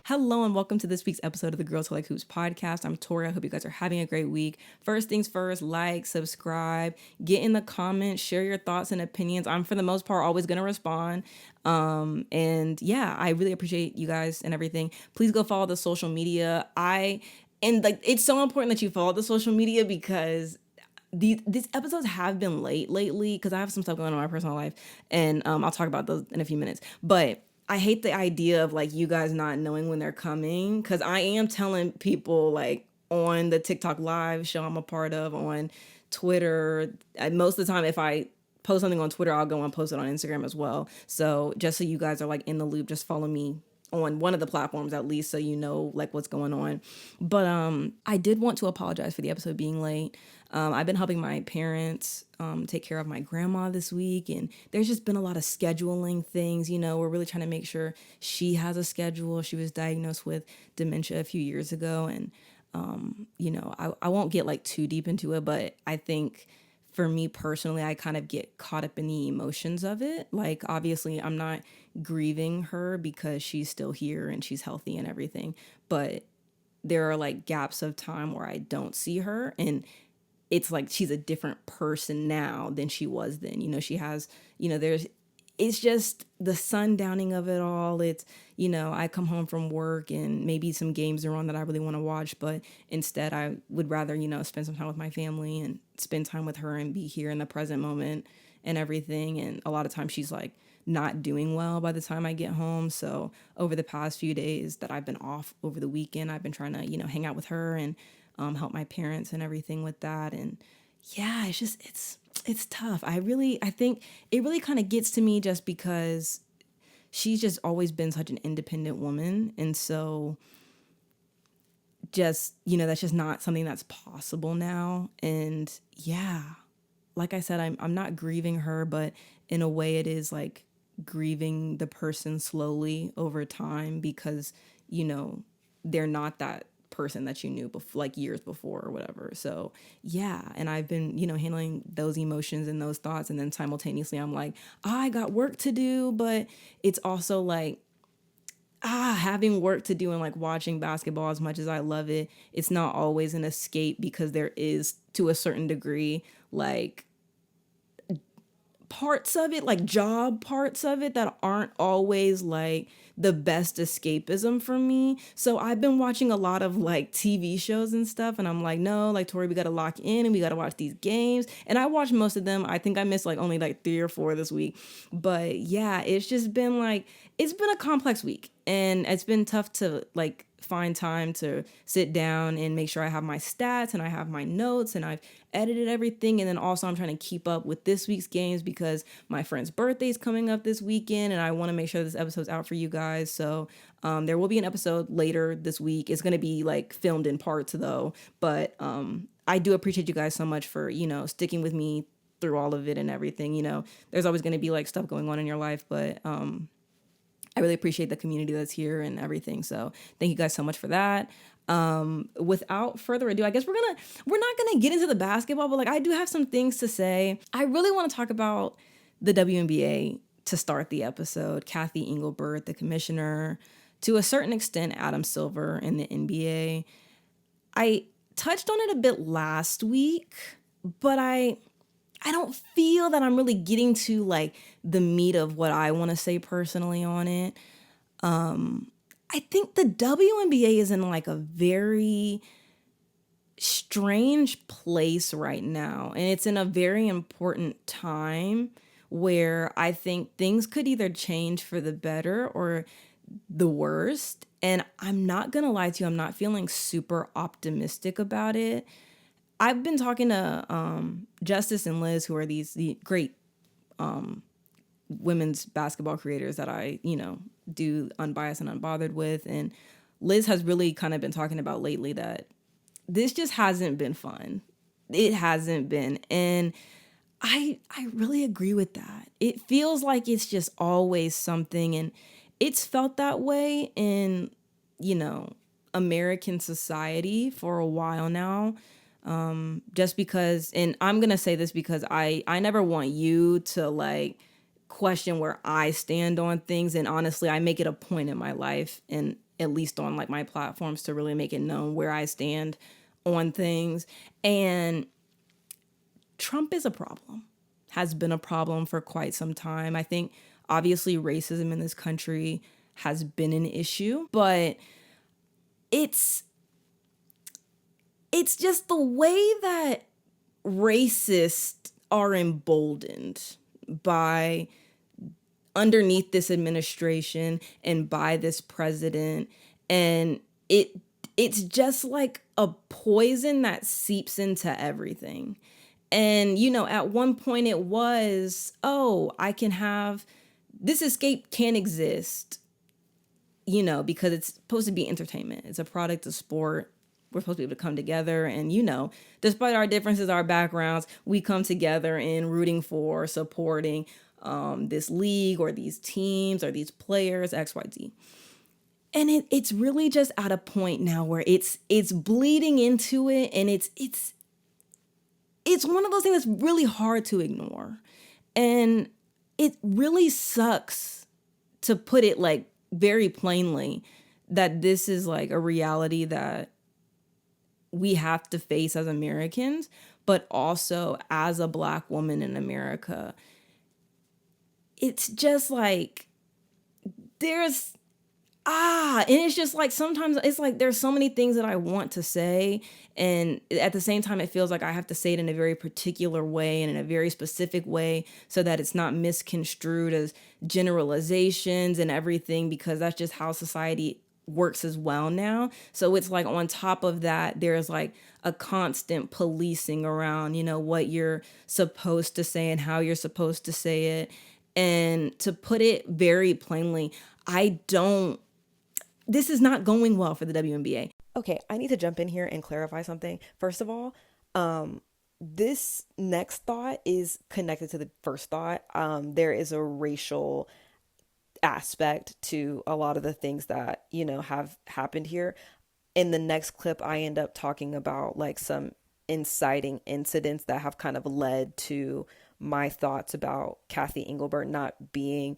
Hello and welcome to this week's episode of the Girls Who Like Hoops podcast. I'm Tori. I hope you guys are having a great week. First things first, like, subscribe, get in the comments, share your thoughts and opinions. I'm, for the most part, always going to respond. And yeah, I really appreciate you guys and everything. Please go follow the social media. It's so important that you follow the social media because these episodes have been late lately because I have some stuff going on in my personal life, and I'll talk about those in a few minutes. But I hate the idea of like you guys not knowing when they're coming, because I am telling people like on the TikTok live show I'm a part of, on Twitter. Most of the time, if I post something on Twitter, I'll go and post it on Instagram as well. So just so you guys are like in the loop, just follow me on one of the platforms at least, so you know like what's going on. But I did want to apologize for the episode being late. I've been helping my parents take care of my grandma this week, and there's just been a lot of scheduling things. We're really trying to make sure she has a schedule. She was diagnosed with dementia a few years ago, and I won't get like too deep into it, but I think for me personally, I kind of get caught up in the emotions of it. Like, obviously, I'm not grieving her because she's still here and she's healthy and everything, but there are like gaps of time where I don't see her, and it's like she's a different person now than she was then. She has, it's just the sundowning of it all. It's, I come home from work and maybe some games are on that I really want to watch, but instead I would rather, spend some time with my family and spend time with her and be here in the present moment and everything. And a lot of times she's like not doing well by the time I get home. So over the past few days that I've been off over the weekend, I've been trying to, hang out with her and help my parents and everything with that. And yeah, it's tough. I think it really kind of gets to me just because she's just always been such an independent woman. And so just, that's just not something that's possible now. And yeah, like I said, I'm not grieving her, but in a way it is like grieving the person slowly over time because, they're not that person that you knew before, like years before or whatever. So yeah, and I've been handling those emotions and those thoughts, and then simultaneously I'm like, I got work to do, but it's also like having work to do and like watching basketball, as much as I love it, it's not always an escape, because there is, to a certain degree, like parts of it, like job parts of it, that aren't always like the best escapism for me. So I've been watching a lot of like TV shows and stuff, and I'm like, no, like, Tori, we gotta lock in and we gotta watch these games. And I watched most of them. I think I missed like only like 3 or 4 this week. But yeah, it's just been like, it's been a complex week, and it's been tough to like find time to sit down and make sure I have my stats and I have my notes and I've edited everything. And then also I'm trying to keep up with this week's games because my friend's birthday is coming up this weekend, and I want to make sure this episode's out for you guys. So there will be an episode later this week. It's going to be like filmed in parts though, but I do appreciate you guys so much for, sticking with me through all of it and everything. There's always going to be like stuff going on in your life, but I really appreciate the community that's here and everything. So thank you guys so much for that. Without further ado, I guess we're not gonna get into the basketball, but like I do have some things to say. I really want to talk about the WNBA to start the episode. Cathy Engelbert, the commissioner, to a certain extent, Adam Silver in the NBA. I touched on it a bit last week, but I don't feel that I'm really getting to like the meat of what I want to say personally on it. I think the WNBA is in like a very strange place right now, and it's in a very important time where I think things could either change for the better or the worst. And I'm not gonna lie to you, I'm not feeling super optimistic about it. I've been talking to Justice and Liz, who are the great women's basketball creators that I, do Unbiased and Unbothered with. And Liz has really kind of been talking about lately that this just hasn't been fun. It hasn't been. And I really agree with that. It feels like it's just always something. And it's felt that way in, American society for a while now. Just because, and I'm going to say this because I never want you to like question where I stand on things. And honestly, I make it a point in my life and at least on like my platforms, to really make it known where I stand on things. And Trump is a problem, has been a problem for quite some time. I think obviously racism in this country has been an issue, but it's just the way that racists are emboldened by underneath this administration and by this president. And it's just like a poison that seeps into everything. And, you know, at one point it was, oh, I can have this escape can't exist, you know, because it's supposed to be entertainment. It's a product of sport. We're supposed to be able to come together. And, you know, despite our differences, our backgrounds, we come together in rooting for, supporting this league or these teams or these players, X, Y, Z. And it's really just at a point now where it's bleeding into it. And it's one of those things that's really hard to ignore. And it really sucks, to put it like very plainly, that this is like a reality that we have to face as Americans, but also as a Black woman in America. It's just like and it's just like sometimes it's like there's so many things that I want to say, and at the same time it feels like I have to say it in a very particular way and in a very specific way so that it's not misconstrued as generalizations and everything, because that's just how society works as well now. So it's like on top of that, there's like a constant policing around, you know, what you're supposed to say and how you're supposed to say it. And to put it very plainly, this is not going well for the WNBA. Okay, I need to jump in here and clarify something. First of all, this next thought is connected to the first thought. There is a racial aspect to a lot of the things that, you know, have happened here. In the next clip, I end up talking about like some inciting incidents that have kind of led to my thoughts about Cathy Engelbert not being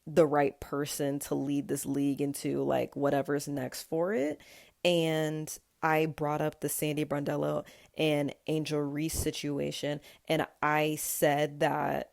the right person to lead this league into like whatever's next for it. And I brought up the Sandy Brondello and Angel Reese situation, and I said that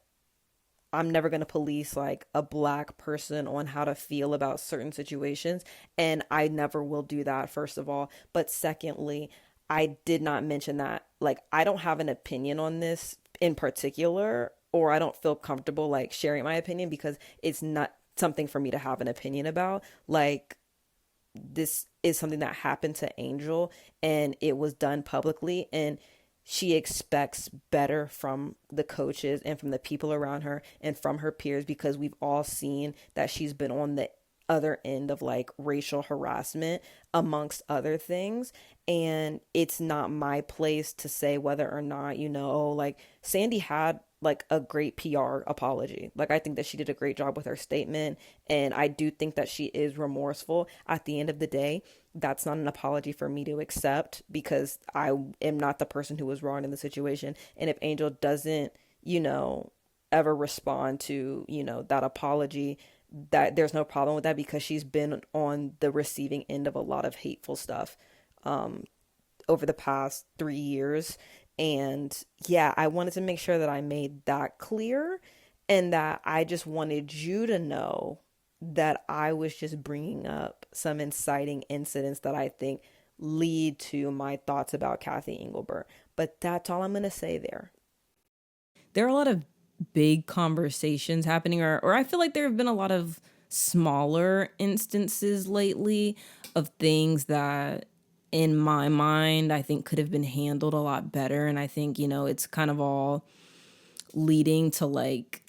I'm never going to police like a Black person on how to feel about certain situations. And I never will do that, first of all. But secondly, I did not mention that like I don't have an opinion on this in particular, or I don't feel comfortable like sharing my opinion because it's not something for me to have an opinion about. Like, this is something that happened to Angel and it was done publicly, and she expects better from the coaches and from the people around her and from her peers, because we've all seen that she's been on the other end of like racial harassment amongst other things. And it's not my place to say whether or not, you know, like Sandy had like a great PR apology. Like, I think that she did a great job with her statement, and I do think that she is remorseful. At the end of the day, that's not an apology for me to accept, because I am not the person who was wrong in the situation. And if Angel doesn't, you know, ever respond to, you know, that apology, that there's no problem with that, because she's been on the receiving end of a lot of hateful stuff over the past 3 years. And yeah, I wanted to make sure that I made that clear, and that I just wanted you to know that I was just bringing up some inciting incidents that I think lead to my thoughts about Cathy Engelbert. But that's all I'm going to say there. There are a lot of big conversations happening, or I feel like there have been a lot of smaller instances lately of things that, in my mind, I think could have been handled a lot better. And I think, you know, it's kind of all leading to like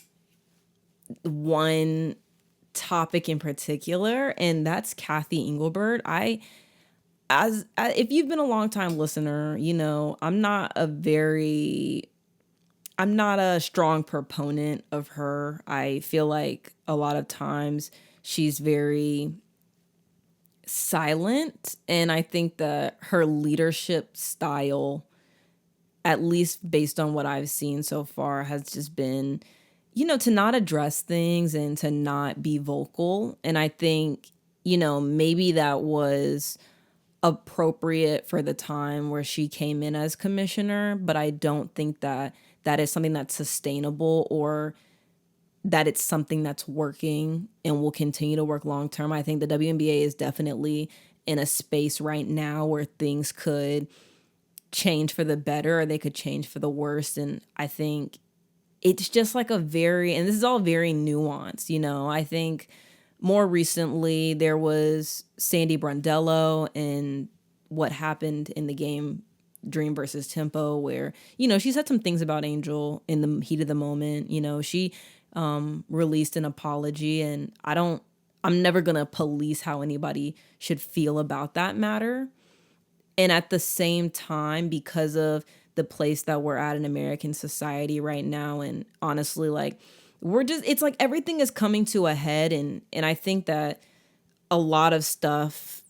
one topic in particular, and that's Cathy Engelbert. If you've been a long time listener, you know, I'm not a strong proponent of her. I feel like a lot of times she's very silent, and I think that her leadership style, at least based on what I've seen so far, has just been, you know, to not address things and to not be vocal. And I think maybe that was appropriate for the time where she came in as commissioner, but I don't think that that is something that's sustainable or that it's something that's working and will continue to work long term. I think the WNBA is definitely in a space right now where things could change for the better or they could change for the worse. And I think it's just like and this is all very nuanced, I think more recently there was Sandy Brondello and what happened in the game Dream versus Tempo, where, she said some things about Angel in the heat of the moment. She released an apology, and I'm never going to police how anybody should feel about that matter. And at the same time, because of the place that we're at in American society right now, and honestly, like, it's like everything is coming to a head. And I think that a lot of stuff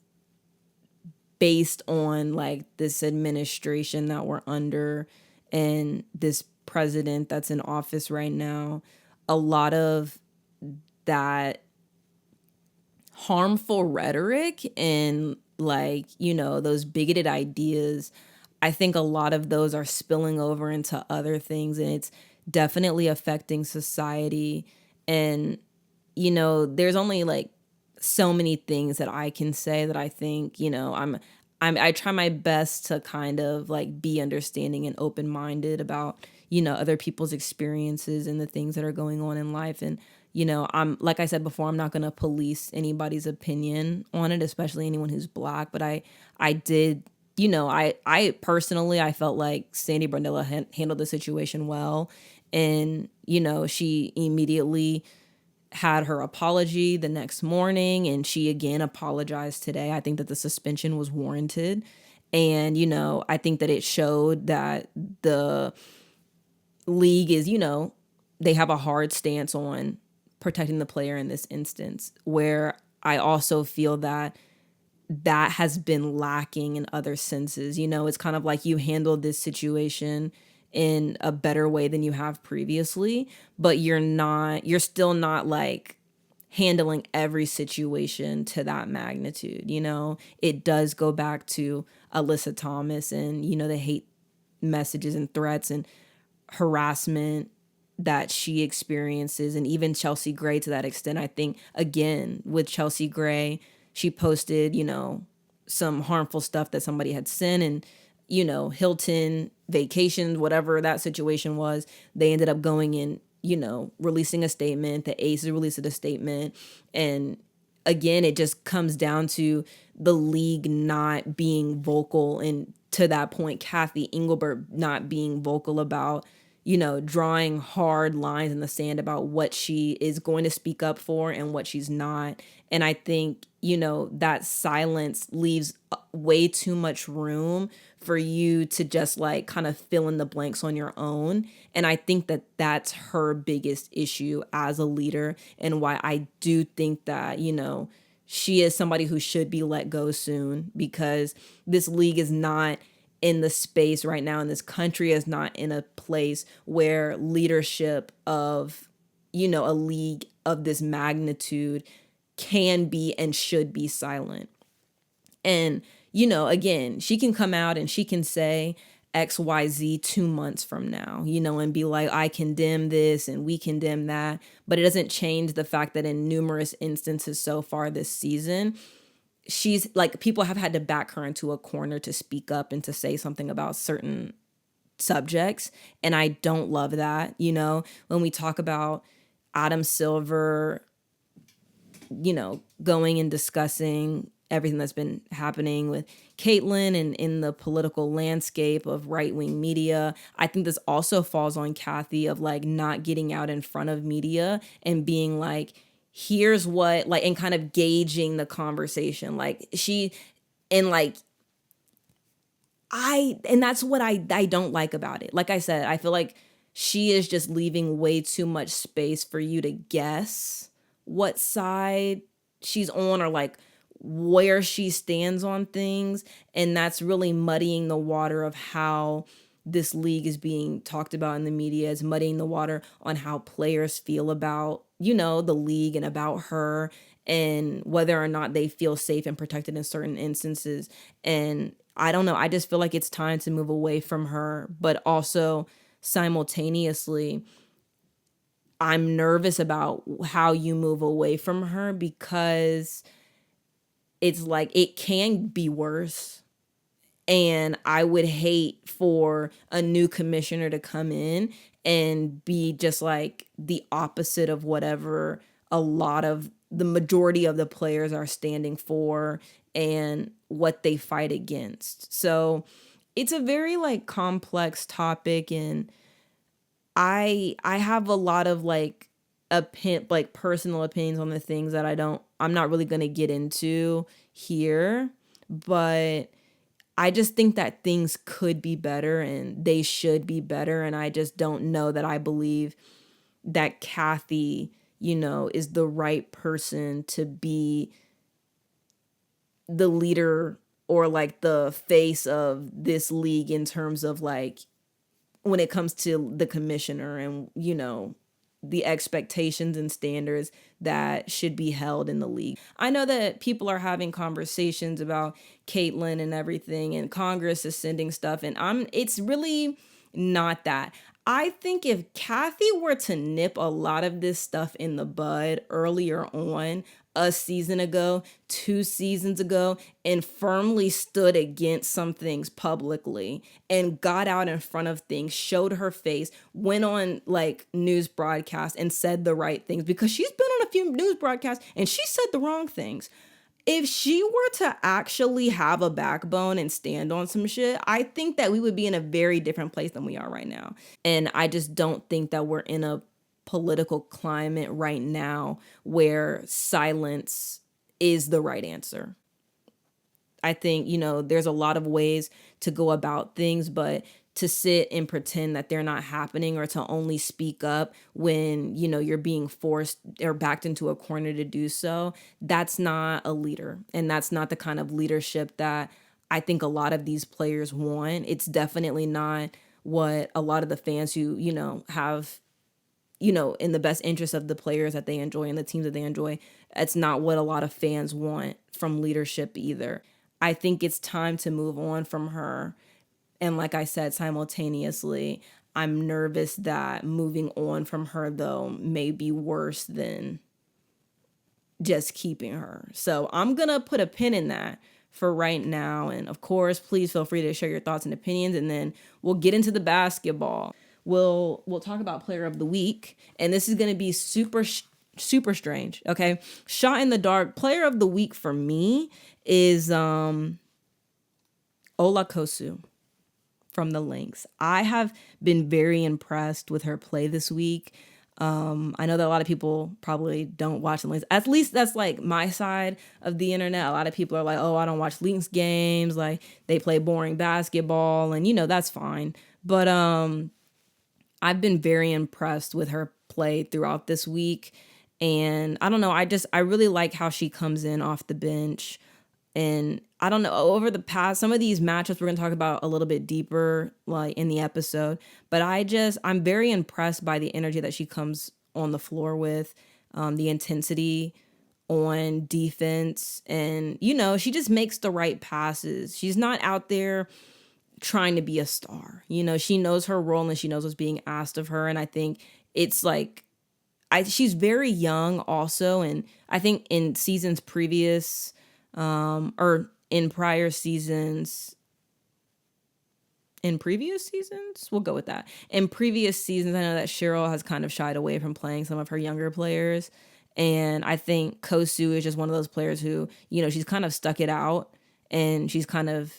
based on like this administration that we're under and this president that's in office right now, a lot of that harmful rhetoric and like, those bigoted ideas, I think a lot of those are spilling over into other things, and it's definitely affecting society. And, there's only like so many things that I can say that I think, I try my best to kind of like be understanding and open-minded about, other people's experiences and the things that are going on in life. And, I'm, like I said before, I'm not going to police anybody's opinion on it, especially anyone who's Black. But I did, I personally, I felt like Sandy Brondello handled the situation well. And, she immediately had her apology the next morning, and she again apologized today. I think that the suspension was warranted. And, I think that it showed that the league is, they have a hard stance on protecting the player in this instance, where I also feel that that has been lacking in other senses. It's kind of like you handled this situation in a better way than you have previously, but you're still not like handling every situation to that magnitude. It does go back to Alyssa Thomas and, the hate messages and threats and harassment that she experiences, and even Chelsea Gray to that extent. I think, again, with Chelsea Gray, she posted, some harmful stuff that somebody had sent, and, Hilton vacations, whatever that situation was, they ended up going in, releasing a statement. The Aces released a statement. And again, it just comes down to the league not being vocal. And to that point, Cathy Engelbert not being vocal about, drawing hard lines in the sand about what she is going to speak up for and what she's not. And I think, that silence leaves way too much room for you to just like kind of fill in the blanks on your own. And I think that that's her biggest issue as a leader, and why I do think that, she is somebody who should be let go soon, because this league is not in the space right now, and this country is not in a place where leadership of, a league of this magnitude can be and should be silent. And, again, she can come out and she can say XYZ 2 months from now, and be like, I condemn this and we condemn that. But it doesn't change the fact that in numerous instances so far this season, she's like, people have had to back her into a corner to speak up and to say something about certain subjects. And I don't love that. When we talk about Adam Silver, going and discussing everything that's been happening with Caitlyn and in the political landscape of right-wing media, I think this also falls on Cathy of like not getting out in front of media and being like, here's what, like, and kind of gauging the conversation. Like and that's what I don't like about it. Like I said, I feel like she is just leaving way too much space for you to guess what side she's on or like where she stands on things. And that's really muddying the water of how this league is being talked about in the media as muddying the water on how players feel about, the league and about her, and whether or not they feel safe and protected in certain instances. And I don't know, I just feel like it's time to move away from her, but also simultaneously, I'm nervous about how you move away from her, because it's like it can be worse. And I would hate for a new commissioner to come in and be just like the opposite of whatever a lot of the majority of the players are standing for and what they fight against. So it's a very like complex topic, and I have a lot of like personal opinions on the things that I'm not really going to get into here, but I just think that things could be better and they should be better. And I just don't know that I believe that Cathy, is the right person to be the leader or like the face of this league in terms of like when it comes to the commissioner and, the expectations and standards that should be held in the league. I know that people are having conversations about Caitlyn and everything, and Congress is sending stuff, and it's really not that. I think if Cathy were to nip a lot of this stuff in the bud earlier on, a season ago, 2 seasons ago, and firmly stood against some things publicly and got out in front of things, showed her face, went on like news broadcasts and said the right things, because she's been on a few news broadcasts and she said the wrong things. If she were to actually have a backbone and stand on some shit, I think that we would be in a very different place than we are right now. And I just don't think that we're in a political climate right now where silence is the right answer. I think, there's a lot of ways to go about things, but to sit and pretend that they're not happening, or to only speak up when, you're being forced or backed into a corner to do so, that's not a leader. And that's not the kind of leadership that I think a lot of these players want. It's definitely not what a lot of the fans who, have, in the best interest of the players that they enjoy and the teams that they enjoy, it's not what a lot of fans want from leadership either. I think it's time to move on from her. And like I said, simultaneously, I'm nervous that moving on from her, though, may be worse than just keeping her. So I'm going to put a pin in that for right now. And of course, please feel free to share your thoughts and opinions, and then we'll get into the basketball. We'll talk about player of the week, and this is going to be super strange. Okay. Shot in the dark. Player of the week for me is Ola Kosu from the Lynx. I have been very impressed with her play this week. I know that a lot of people probably don't watch the Lynx. At least that's like my side of the internet. A lot of people are like, oh, I don't watch Lynx games. Like they play boring basketball, and that's fine. But I've been very impressed with her play throughout this week. And I don't know, I really like how she comes in off the bench. And I don't know, over the past, some of these matchups we're going to talk about a little bit deeper, like in the episode. But I'm very impressed by the energy that she comes on the floor with, the intensity on defense. And, she just makes the right passes. She's not out there trying to be a star. She knows her role and she knows what's being asked of her. And I think it's like, she's very young also. And I think in seasons previous, or in previous seasons, we'll go with that. In previous seasons, I know that Cheryl has kind of shied away from playing some of her younger players. And I think Kosu is just one of those players who, she's kind of stuck it out, and she's kind of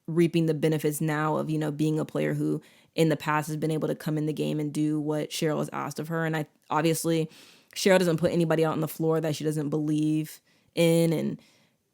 reaping the benefits now of, being a player who in the past has been able to come in the game and do what Cheryl has asked of her. And obviously Cheryl doesn't put anybody out on the floor that she doesn't believe in, and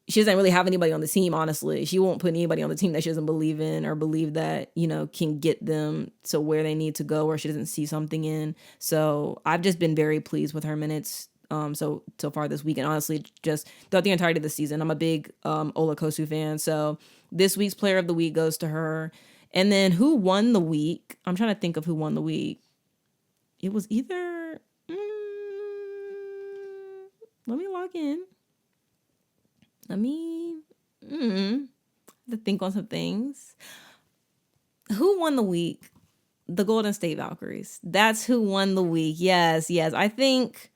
she doesn't really have anybody on the team, honestly. She won't put anybody on the team that she doesn't believe in or believe that, can get them to where they need to go, or she doesn't see something in. So I've just been very pleased with her minutes so far this week, and honestly, just throughout the entirety of the season. I'm a big Ola Kosu fan, so this week's player of the week goes to her. And then who won the week? I'm trying to think of who won the week. It was either... let me log in. Let me... to think on some things. Who won the week? The Golden State Valkyries. That's who won the week. Yes. I think,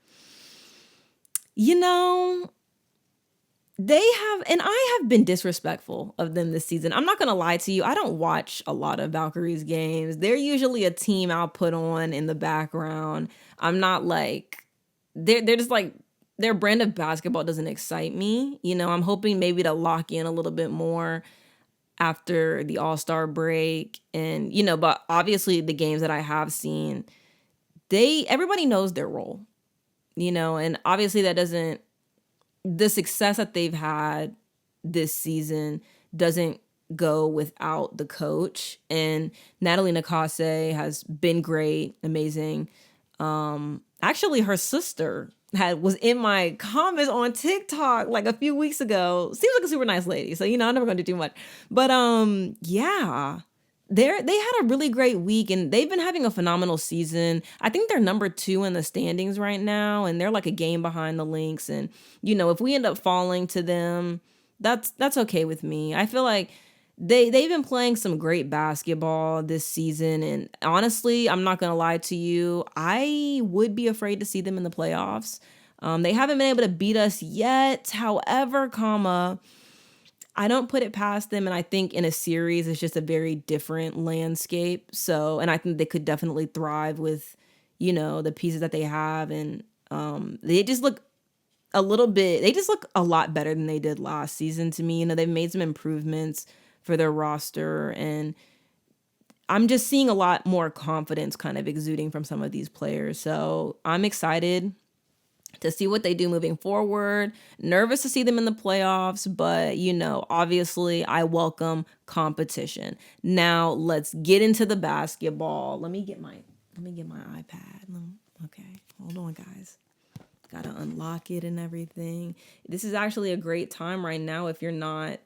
they have, and I have been disrespectful of them this season. I'm not going to lie to you. I don't watch a lot of Valkyries games. They're usually a team I'll put on in the background. I'm not like, they're just like, their brand of basketball doesn't excite me. I'm hoping maybe to lock in a little bit more after the All-Star break. And, but obviously the games that I have seen, everybody knows their role, and obviously the success that they've had this season doesn't go without the coach. And Natalie Nakase has been great, amazing. Actually, her sister was in my comments on TikTok like a few weeks ago. Seems like a super nice lady. So, I'm never going to do too much. But yeah, they had a really great week and they've been having a phenomenal season. I think they're number 2 in the standings right now. And they're like a game behind the Lynx. And, if we end up falling to them, that's okay with me. I feel like they've been playing some great basketball this season. And honestly, I'm not going to lie to you. I would be afraid to see them in the playoffs. They haven't been able to beat us yet. However, I don't put it past them. And I think in a series, it's just a very different landscape. So, and I think they could definitely thrive with, the pieces that they have. And they just look a lot better than they did last season to me. They've made some improvements for their roster. And I'm just seeing a lot more confidence kind of exuding from some of these players. So I'm excited to see what they do moving forward. Nervous to see them in the playoffs, but obviously I welcome competition. Now let's get into the basketball. Let me get my iPad. Okay, hold on, guys. Gotta unlock it and everything. This is actually a great time right now if you're not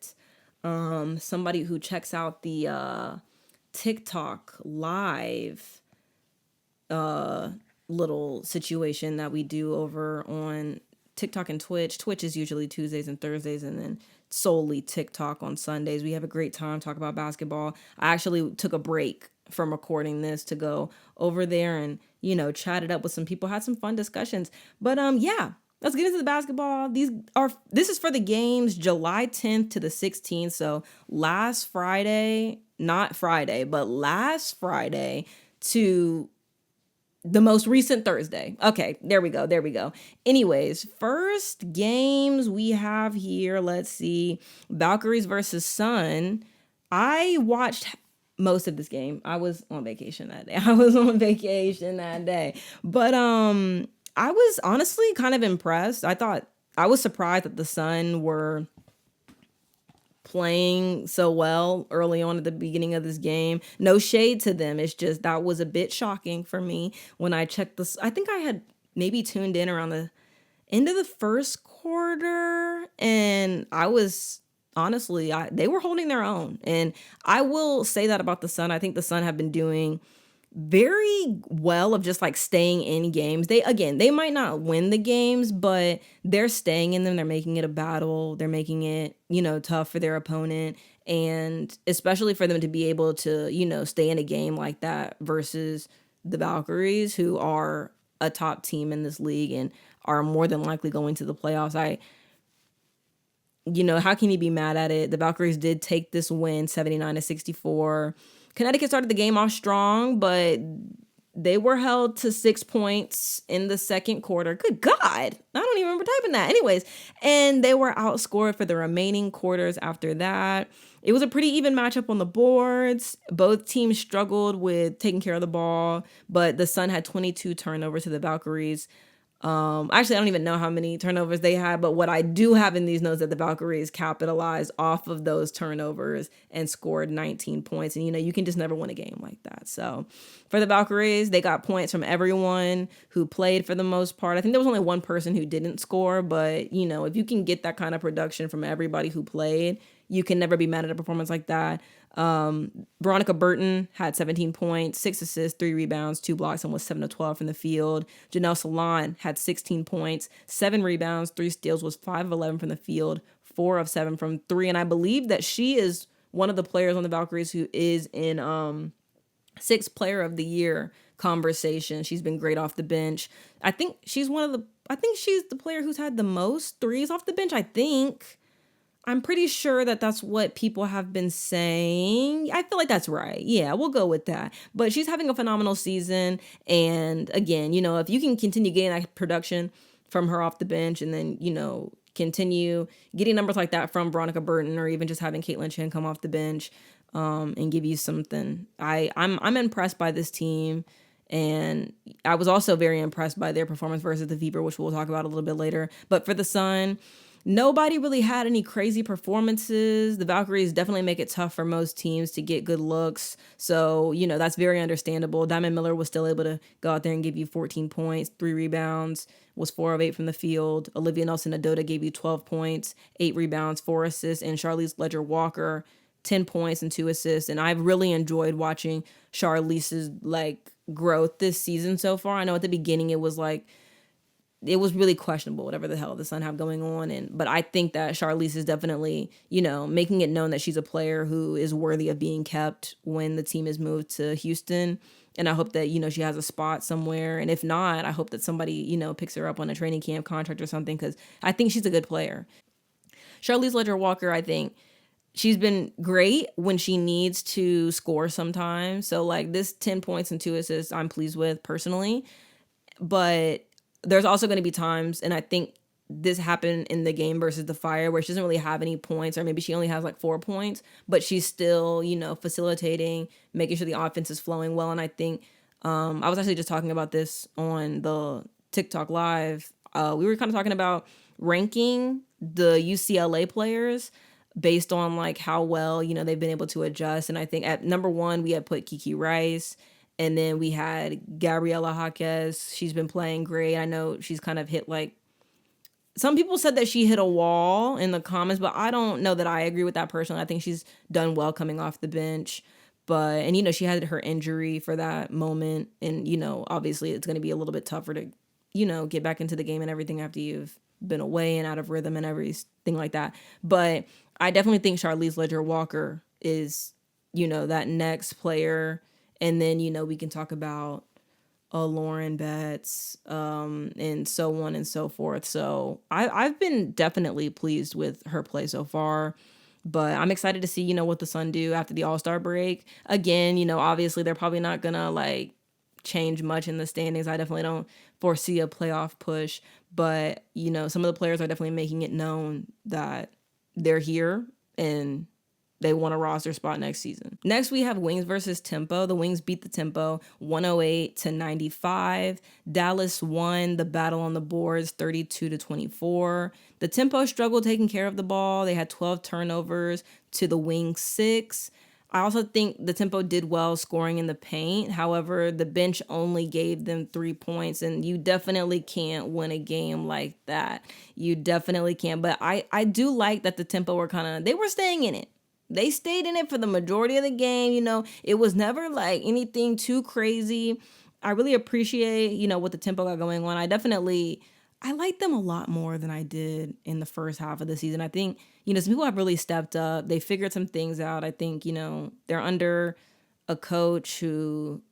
somebody who checks out the TikTok live little situation that we do over on TikTok and Twitch. Twitch is usually Tuesdays and Thursdays, and then solely TikTok on Sundays. We have a great time talking about basketball. I actually took a break from recording this to go over there and, chat it up with some people, had some fun discussions. But yeah, let's get into the basketball. This is for the games July 10th to the 16th. So last Friday to the most recent Thursday. Okay, there we go. Anyways, first games we have here, let's see. Valkyries versus Sun. I watched most of this game. I was on vacation that day. But I was honestly kind of impressed. I was surprised that the Sun were playing so well early on at the beginning of this game. No shade to them. It's just that was a bit shocking for me when I checked this. I think I had maybe tuned in around the end of the first quarter, and I was honestly, they were holding their own. And I will say that about the Sun. I think the Sun have been doing very well of just like staying in games. They might not win the games, but they're staying in them. They're making it a battle. They're making it, tough for their opponent. And especially for them to be able to, stay in a game like that versus the Valkyries, who are a top team in this league and are more than likely going to the playoffs. How can you be mad at it? The Valkyries did take this win 79-64. Connecticut started the game off strong, but they were held to 6 points in the second quarter. Good God. I don't even remember typing that. Anyways, and they were outscored for the remaining quarters after that. It was a pretty even matchup on the boards. Both teams struggled with taking care of the ball, but the Sun had 22 turnovers to the Valkyries. Actually, I don't even know how many turnovers they had, but what I do have in these notes that the Valkyries capitalized off of those turnovers and scored 19 points. And, you can just never win a game like that. So for the Valkyries, they got points from everyone who played for the most part. I think there was only one person who didn't score, but, if you can get that kind of production from everybody who played, you can never be mad at a performance like that. Veronica Burton had 17 points, 6 assists, 3 rebounds, 2 blocks, and was 7 of 12 from the field. Janelle Salon had 16 points, 7 rebounds, 3 steals, was 5 of 11 from the field, 4 of 7 from 3. And I believe that she is one of the players on the Valkyries who is in 6th player of the year conversation. She's been great off the bench. I think she's the player who's had the most threes off the bench, I think. I'm pretty sure that that's what people have been saying. I feel like that's right. Yeah, we'll go with that. But she's having a phenomenal season. And again, if you can continue getting that production from her off the bench and then, continue getting numbers like that from Veronica Burton, or even just having Caitlin Chen come off the bench and give you something. I'm impressed by this team. And I was also very impressed by their performance versus the Fever, which we'll talk about a little bit later. But for the Sun, nobody really had any crazy performances. The Valkyries definitely make it tough for most teams to get good looks. So, that's very understandable. Diamond Miller was still able to go out there and give you 14 points, 3 rebounds, was 4 of 8 from the field. Olivia Nelson-Adota gave you 12 points, 8 rebounds, 4 assists, and Charlize Ledger-Walker, 10 points and 2 assists. And I've really enjoyed watching Charlize's growth this season so far. I know at the beginning it was really questionable, whatever the hell the Sun have going on. But I think that Charlize is definitely, making it known that she's a player who is worthy of being kept when the team is moved to Houston. And I hope that, she has a spot somewhere. And if not, I hope that somebody, picks her up on a training camp contract or something, because I think she's a good player. Charlize Ledger-Walker, I think she's been great when she needs to score sometimes. So this 10 points and 2 assists, I'm pleased with personally. But there's also going to be times, and I think this happened in the game versus the Fire, where she doesn't really have any points, or maybe she only has 4 points, but she's still, facilitating, making sure the offense is flowing well. And I think I was actually just talking about this on the TikTok live. We were kind of talking about ranking the UCLA players based on how well, they've been able to adjust. And I think at number 1, we had put Kiki Rice. And then we had Gabriela Jaquez. She's been playing great. I know she's kind of hit some people said that she hit a wall in the comments, but I don't know that I agree with that personally. I think she's done well coming off the bench. And she had her injury for that moment. And, obviously it's going to be a little bit tougher to, get back into the game and everything after you've been away and out of rhythm and everything like that. But I definitely think Charlize Ledger-Walker is, that next player. And then, we can talk about Lauren Betts and so on and so forth. So I've been definitely pleased with her play so far. But I'm excited to see, what the Sun do after the All-Star break. Again, obviously they're probably not going to change much in the standings. I definitely don't foresee a playoff push. But, some of the players are definitely making it known that they're here and they want a roster spot next season. Next, we have Wings versus Tempo. The Wings beat the Tempo 108-95. Dallas won the battle on the boards 32-24. The Tempo struggled taking care of the ball. They had 12 turnovers to the Wings 6. I also think the Tempo did well scoring in the paint. However, the bench only gave them 3 points, and you definitely can't win a game like that. You definitely can't. But I do like that the Tempo were they were staying in it. They stayed in it for the majority of the game. It was never anything too crazy. I really appreciate, what the Tempo got going on. I like them a lot more than I did in the first half of the season. I think, some people have really stepped up. They figured some things out. I think, they're under a coach who,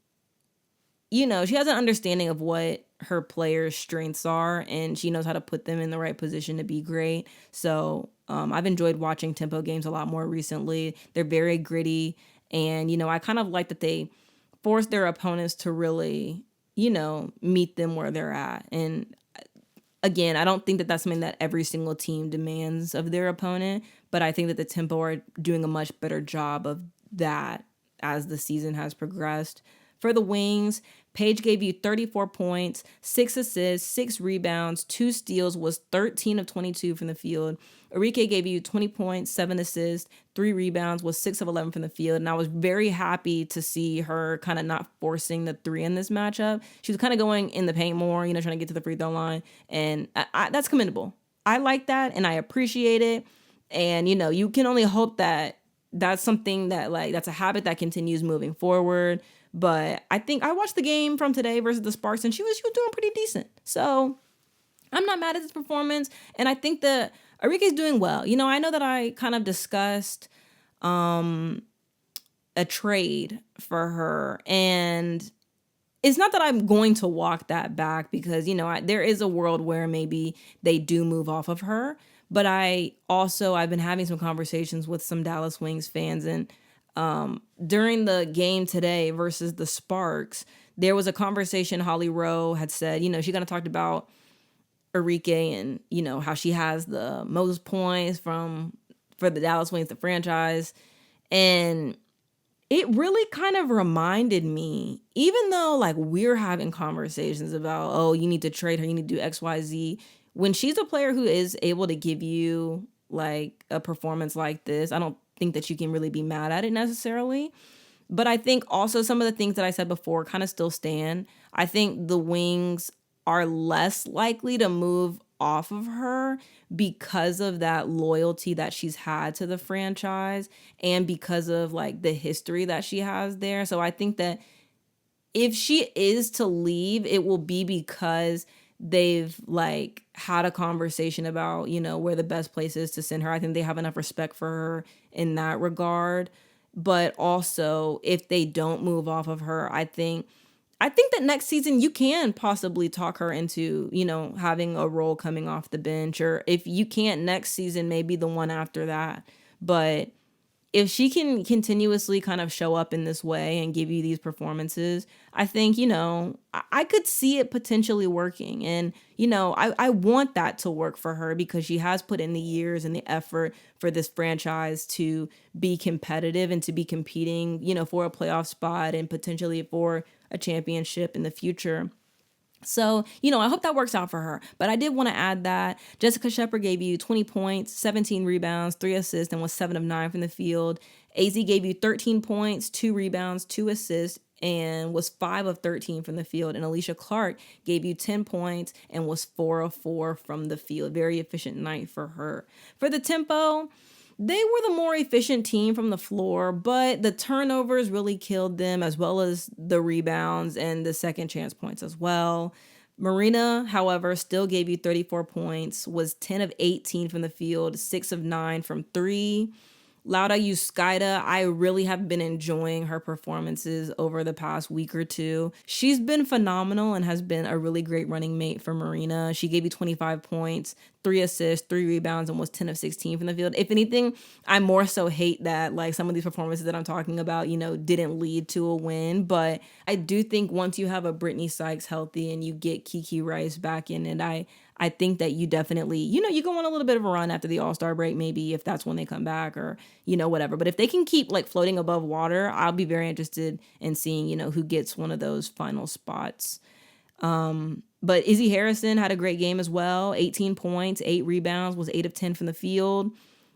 she has an understanding of what her players' strengths are, and she knows how to put them in the right position to be great. So I've enjoyed watching Tempo games a lot more recently. They're very gritty, and, I kind of like that they force their opponents to really, meet them where they're at. And again, I don't think that that's something that every single team demands of their opponent, but I think that the Tempo are doing a much better job of that as the season has progressed. For the Wings, Paige gave you 34 points, 6 assists, 6 rebounds, 2 steals, was 13 of 22 from the field. Arike gave you 20 points, 7 assists, 3 rebounds, was 6 of 11 from the field. And I was very happy to see her kind of not forcing the 3 in this matchup. She was kind of going in the paint more, trying to get to the free throw line. And that's commendable. I like that, and I appreciate it. And, you can only hope that that's something that that's a habit that continues moving forward. But I think I watched the game from today versus the Sparks, and she was doing pretty decent. So I'm not mad at this performance. And I think that Arike's doing well. I know that I kind of discussed a trade for her, and it's not that I'm going to walk that back because, there is a world where maybe they do move off of her. But I've been having some conversations with some Dallas Wings fans, and during the game today versus the Sparks, there was a conversation Holly Rowe had said, she kind of talked about Arike and, how she has the most points for the Dallas Wings, the franchise. And it really kind of reminded me, even though we're having conversations about, oh, you need to trade her, you need to do X, Y, Z. When she's a player who is able to give you a performance like this, I don't think that you can really be mad at it necessarily. But I think also some of the things that I said before kind of still stand. I think the Wings are less likely to move off of her because of that loyalty that she's had to the franchise and because of the history that she has there. So I think that if she is to leave, it will be because they've had a conversation about, where the best place is to send her. I think they have enough respect for her in that regard. But also, if they don't move off of her, I think that next season you can possibly talk her into, having a role coming off the bench, or if you can't next season, maybe the one after that. But if she can continuously kind of show up in this way and give you these performances, I think, I could see it potentially working. And, I want that to work for her because she has put in the years and the effort for this franchise to be competitive and to be competing, for a playoff spot and potentially for a championship in the future. So, I hope that works out for her. But I did want to add that Jessica Shepard gave you 20 points, 17 rebounds, 3 assists, and was 7 of 9 from the field. AZ gave you 13 points, 2 rebounds, 2 assists, and was 5 of 13 from the field. And Alicia Clark gave you 10 points and was 4 of 4 from the field. Very efficient night for her. For the tempo, they were the more efficient team from the floor, but the turnovers really killed them, as well as the rebounds and the second chance points as well. Marina, however, still gave you 34 points, was 10 of 18 from the field, 6 of 9 from 3. Lauda Yuskaida, I really have been enjoying her performances over the past week or two. She's been phenomenal and has been a really great running mate for Marina. She gave you 25 points, 3 assists, 3 rebounds, and was 10 of 16 from the field. If anything, I more so hate that some of these performances that I'm talking about, didn't lead to a win. But I do think once you have a Brittany Sykes healthy and you get Kiki Rice back in it, I think that you definitely, you go on a little bit of a run after the All-Star break, maybe if that's when they come back or, whatever. But if they can keep floating above water, I'll be very interested in seeing, who gets one of those final spots. But Izzy Harrison had a great game as well. 18 points, 8 rebounds, was 8 of 10 from the field.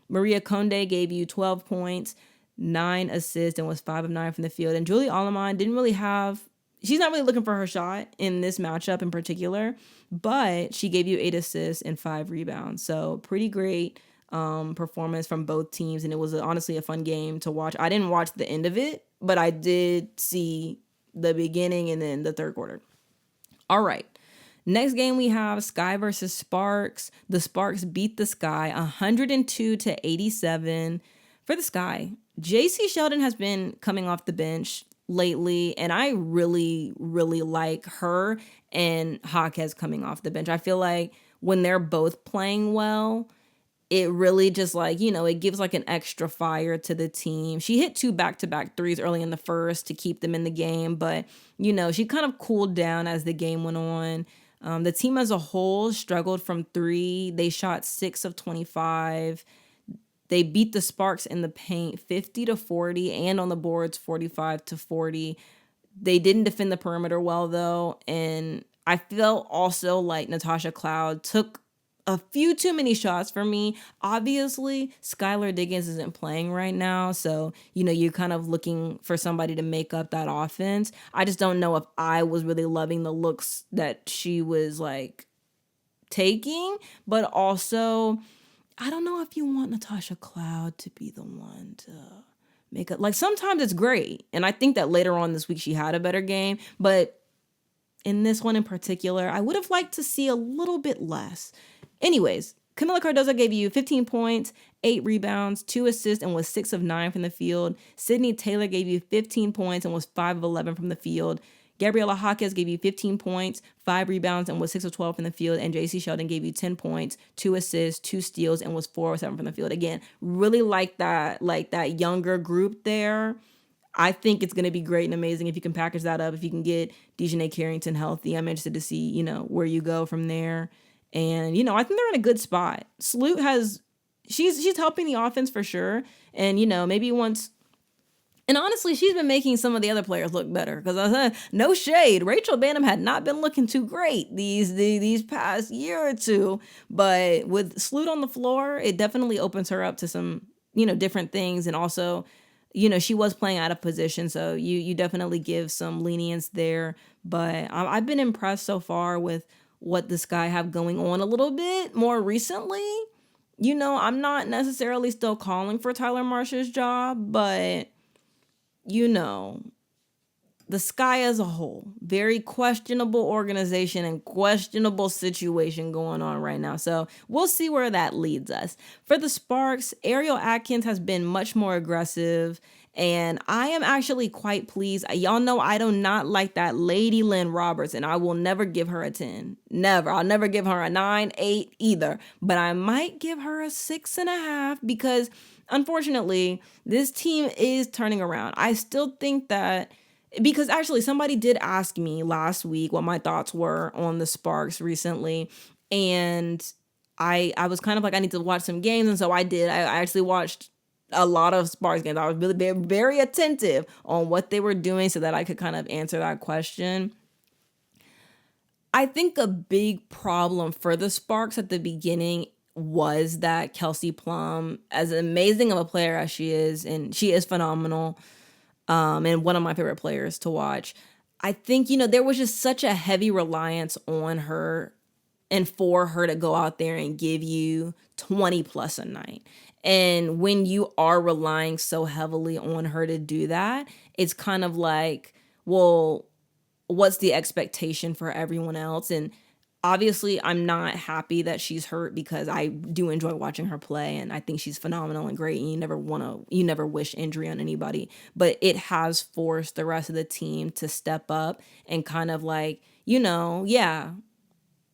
Maria Conde gave you 12 points, 9 assists, and was 5 of 9 from the field. And Julie Alleman she's not really looking for her shot in this matchup in particular, but she gave you 8 assists and 5 rebounds. So pretty great performance from both teams. And it was honestly a fun game to watch. I didn't watch the end of it, but I did see the beginning and then the third quarter. All right. Next game we have Sky versus Sparks. The Sparks beat the Sky 102-87 for the Sky. JC Sheldon has been coming off the bench lately, and I really, really like her and Jaquez coming off the bench. I feel like when they're both playing well, it really just it gives an extra fire to the team. She hit 2 back-to-back threes early in the first to keep them in the game, but, she kind of cooled down as the game went on. The team as a whole struggled from 3. They shot 6 of 25. They beat the Sparks in the paint 50-40 and on the boards 45-40. They didn't defend the perimeter well, though, and I felt also like Natasha Cloud took a few too many shots for me. Obviously, Skylar Diggins isn't playing right now, so, you're kind of looking for somebody to make up that offense. I just don't know if I was really loving the looks that she was, taking, but also I don't know if you want Natasha Cloud to be the one to make it. Like, sometimes it's great. And I think that later on this week she had a better game. But in this one in particular, I would have liked to see a little bit less. Anyways, Camila Cardozo gave you 15 points, 8 rebounds, 2 assists, and was 6 of 9 from the field. Sydney Taylor gave you 15 points and was 5 of 11 from the field. Gabriela Jaquez gave you 15 points, 5 rebounds, and was 6 of 12 from the field. And JC Sheldon gave you 10 points, 2 assists, 2 steals, and was 4 of 7 from the field. Again, really like that younger group there. I think it's going to be great and amazing if you can package that up, if you can get Dejanay Carrington healthy. I'm interested to see, where you go from there. And, I think they're in a good spot. Sloot she's helping the offense for sure. And, maybe once... And honestly, she's been making some of the other players look better because no shade. Rachel Banham had not been looking too great these past year or two, but with Sloot on the floor, it definitely opens her up to some, different things. And also, she was playing out of position, so you definitely give some lenience there. But I've been impressed so far with what the Sky have going on a little bit more recently. I'm not necessarily still calling for Tyler Marsh's job, but the Sky as a whole, very questionable organization and questionable situation going on right now. So we'll see where that leads us. For the Sparks, Ariel Atkins has been much more aggressive, and I am actually quite pleased. Y'all know I do not like that lady Lynne Roberts, and I will never give her a 10. Never. I'll never give her a 9, 8 either. But I might give her a 6.5 because unfortunately, this team is turning around. I still think that, because actually somebody did ask me last week what my thoughts were on the Sparks recently. And I was kind of like, I need to watch some games. And so I did. I actually watched a lot of Sparks games. I was really very, very attentive on what they were doing so that I could kind of answer that question. I think a big problem for the Sparks at the beginning was that Kelsey Plum, as amazing of a player as she is, and she is phenomenal, and one of my favorite players to watch, I think, there was just such a heavy reliance on her and for her to go out there and give you 20 plus a night. And when you are relying so heavily on her to do that, it's kind of like, well, what's the expectation for everyone else? And obviously, I'm not happy that she's hurt because I do enjoy watching her play and I think she's phenomenal and great, and you never wish injury on anybody. But it has forced the rest of the team to step up and kind of like,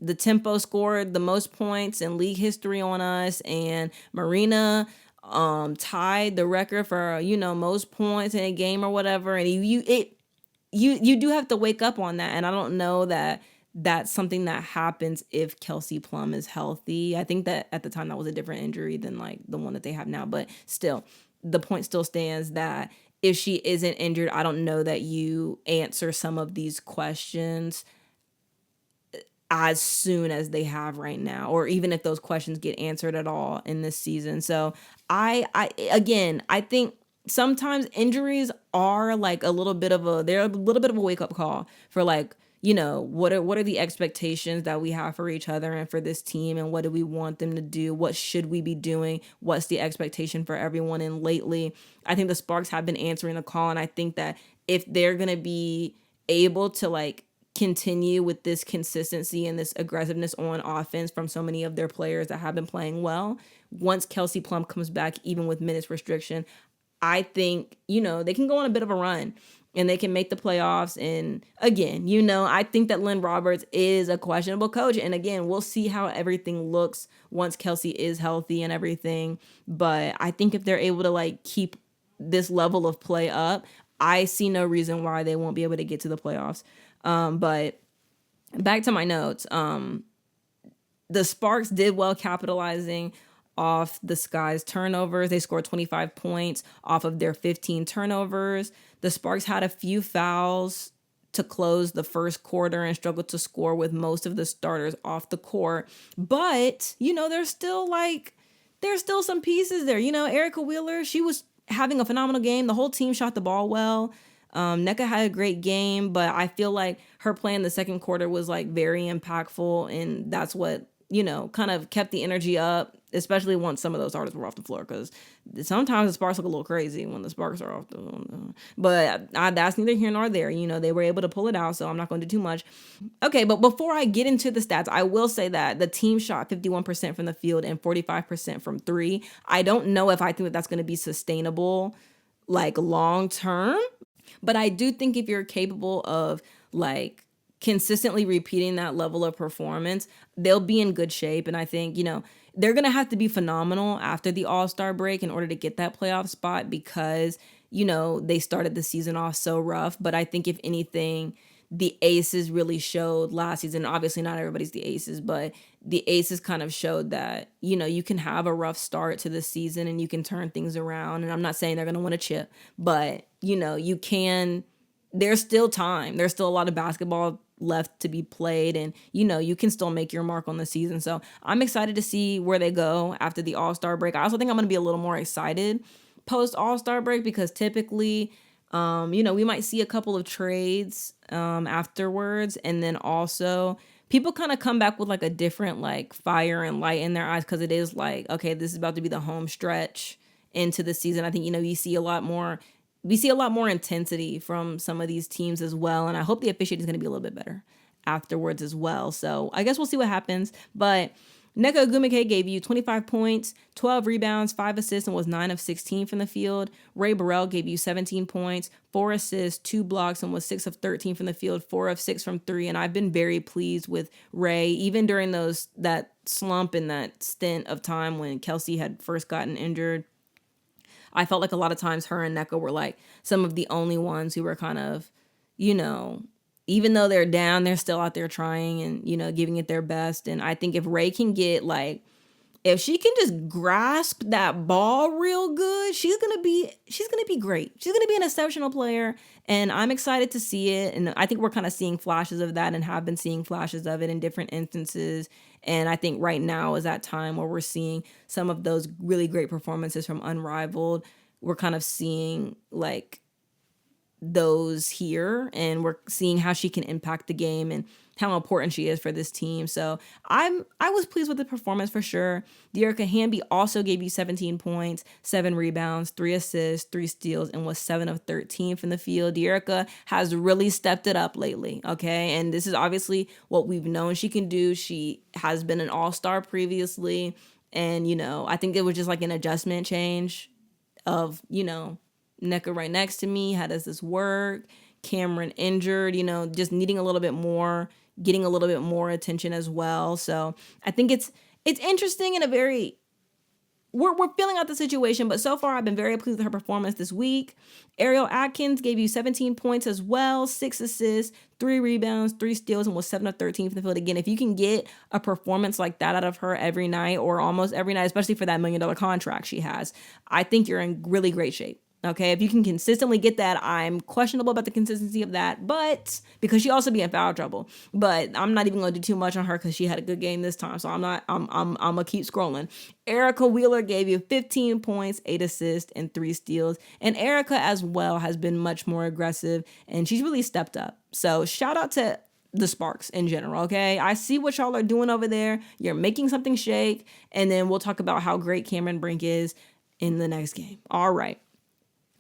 the Tempo scored the most points in league history on us, and Marina tied the record for, most points in a game or whatever. And you do have to wake up on that. And I don't know that that's something that happens if Kelsey Plum is healthy. I think that at the time that was a different injury than like the one that they have now. But still, the point still stands that if she isn't injured, I don't know that you answer some of these questions as soon as they have right now, or even if those questions get answered at all in this season. So I think sometimes injuries are like a little bit of a wake up call for like, what are the expectations that we have for each other and for this team, and what do we want them to do? What should we be doing? What's the expectation for everyone? And lately, I think the Sparks have been answering the call, and I think that if they're going to be able to like continue with this consistency and this aggressiveness on offense from so many of their players that have been playing well, once Kelsey Plum comes back, even with minutes restriction, I think, they can go on a bit of a run and they can make the playoffs. And again, I think that Lynne Roberts is a questionable coach. And again, we'll see how everything looks once Kelsey is healthy and everything. But I think if they're able to like keep this level of play up, I see no reason why they won't be able to get to the playoffs. But back to my notes, the Sparks did well capitalizing off the Sky's turnovers. They scored 25 points off of their 15 turnovers. The Sparks had a few fouls to close the first quarter and struggled to score with most of the starters off the court. But, there's still some pieces there. Erica Wheeler, she was having a phenomenal game. The whole team shot the ball well. Nneka had a great game, but I feel like her play in the second quarter was like very impactful, and that's what kind of kept the energy up, especially once some of those artists were off the floor, because sometimes the Sparks look a little crazy when the Sparks are off but that's neither here nor there. They were able to pull it out, so I'm not going to do too much. Okay, but before I get into the stats, I will say that the team shot 51% from the field and 45% from three. I don't know if I think that that's going to be sustainable, like, long term, but I do think if you're capable of, like, consistently repeating that level of performance, they'll be in good shape. And I think, they're going to have to be phenomenal after the All-Star break in order to get that playoff spot, because, they started the season off so rough. But I think if anything, the aces really showed last season. Obviously not everybody's the aces, but the aces kind of showed that, you can have a rough start to the season and you can turn things around. And I'm not saying they're going to win a chip, but, you can. There's still time. There's still a lot of basketball left to be played, and you can still make your mark on the season. So I'm excited to see where they go after the All-Star break. I also think I'm going to be a little more excited post All-Star break, because typically we might see a couple of trades afterwards, and then also people kind of come back with like a different like fire and light in their eyes, because it is like, okay, this is about to be the home stretch into the season. I think you see a lot more. We see a lot more intensity from some of these teams as well. And I hope the officiating is going to be a little bit better afterwards as well. So I guess we'll see what happens. But Nneka Ogwumike gave you 25 points, 12 rebounds, 5 assists, and was 9 of 16 from the field. Ray Burrell gave you 17 points, 4 assists, 2 blocks, and was 6 of 13 from the field, 4 of 6 from 3. And I've been very pleased with Ray, even during that slump and that stint of time when Kelsey had first gotten injured. I felt like a lot of times her and Nneka were like some of the only ones who were kind of, even though they're down, they're still out there trying and, giving it their best. And I think if Ray can get if she can just grasp that ball real good, she's going to be great. She's going to be an exceptional player. And I'm excited to see it. And I think we're kind of seeing flashes of that and have been seeing flashes of it in different instances. And I think right now is that time where we're seeing some of those really great performances from Unrivaled. We're kind of seeing like those here, and we're seeing how she can impact the game and how important she is for this team. So I was pleased with the performance for sure. Dearica Hamby also gave you 17 points, 7 rebounds, 3 assists, 3 steals, and was 7 of 13 from the field. Dearica has really stepped it up lately, okay? And this is obviously what we've known she can do. She has been an all-star previously, and, I think it was just like an adjustment change of, Nneka right next to me. How does this work? Cameron injured, just needing a little bit more, getting a little bit more attention as well. So I think it's interesting and we're feeling out the situation, but so far I've been very pleased with her performance this week. Ariel Atkins gave you 17 points as well, 6 assists, 3 rebounds, 3 steals, and was 7 of 13 from the field. Again, if you can get a performance like that out of her every night or almost every night, especially for that $1 million contract she has, I think you're in really great shape. Okay, if you can consistently get that, I'm questionable about the consistency of that, but because she also be in foul trouble. But I'm not even going to do too much on her because she had a good game this time, so I'm gonna keep scrolling. Erica Wheeler gave you 15 points, 8 assists, and 3 steals, and Erica as well has been much more aggressive, and she's really stepped up. So shout out to the Sparks in general, okay? I see what y'all are doing over there. You're making something shake, and then we'll talk about how great Cameron Brink is in the next game. All right.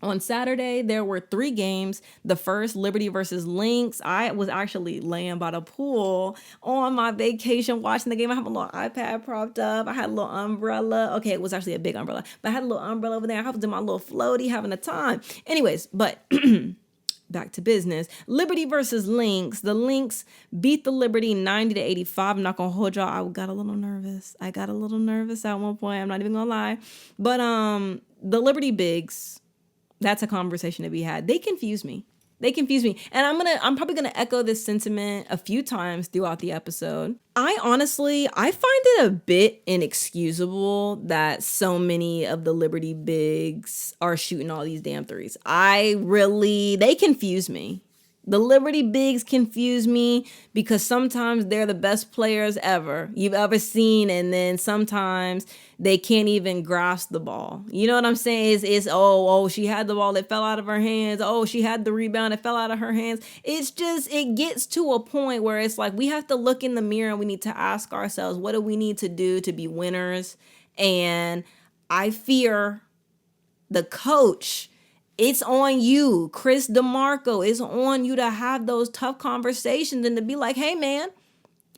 On Saturday, there were 3 games. The first, Liberty versus Lynx. I was actually laying by the pool on my vacation watching the game. I have a little iPad propped up. I had a little umbrella. Okay, it was actually a big umbrella, but I had a little umbrella over there. I was doing my little floaty, having a time. Anyways, but back to business. Liberty versus Lynx. The Lynx beat the Liberty 90-85. I'm not gonna hold y'all. I got a little nervous. I got a little nervous at one point. I'm not even gonna lie. But the Liberty bigs, that's a conversation to be had. They confuse me. And I'm probably gonna echo this sentiment a few times throughout the episode. I find it a bit inexcusable that so many of the Liberty bigs are shooting all these damn threes. They confuse me. The Liberty bigs confuse me because sometimes they're the best players ever you've ever seen, and then sometimes they can't even grasp the ball. You know what I'm saying? It's oh, she had the ball, it fell out of her hands. Oh, she had the rebound, it fell out of her hands. It's just, it gets to a point where it's like we have to look in the mirror and we need to ask ourselves, what do we need to do to be winners? And I fear the coach. It's on you, Chris DeMarco. It's on you to have those tough conversations and to be like, hey, man,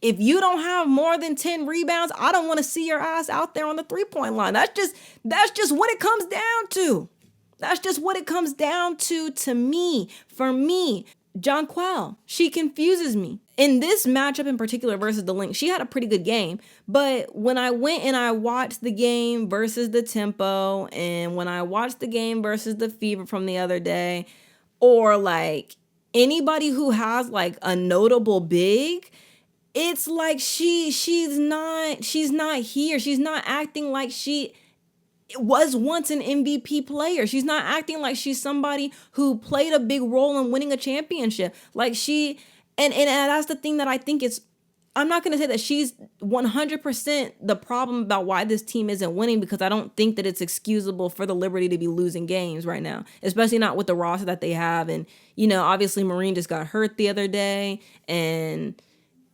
if you don't have more than 10 rebounds, I don't want to see your ass out there on the 3-point line. That's just what it comes down to. That's just what it comes down to me. For me, Jonquel, she confuses me. In this matchup in particular versus the Lynx, she had a pretty good game. But when I went and I watched the game versus the Tempo, and when I watched the game versus the Fever from the other day, or like anybody who has like a notable big, it's like she's not here. She's not acting like she was once an MVP player. She's not acting like she's somebody who played a big role in winning a championship. Like she, and that's the thing that I think is, I'm not going to say that she's 100% the problem about why this team isn't winning, because I don't think that it's excusable for the Liberty to be losing games right now, especially not with the roster that they have. And, you know, obviously Marine just got hurt the other day, and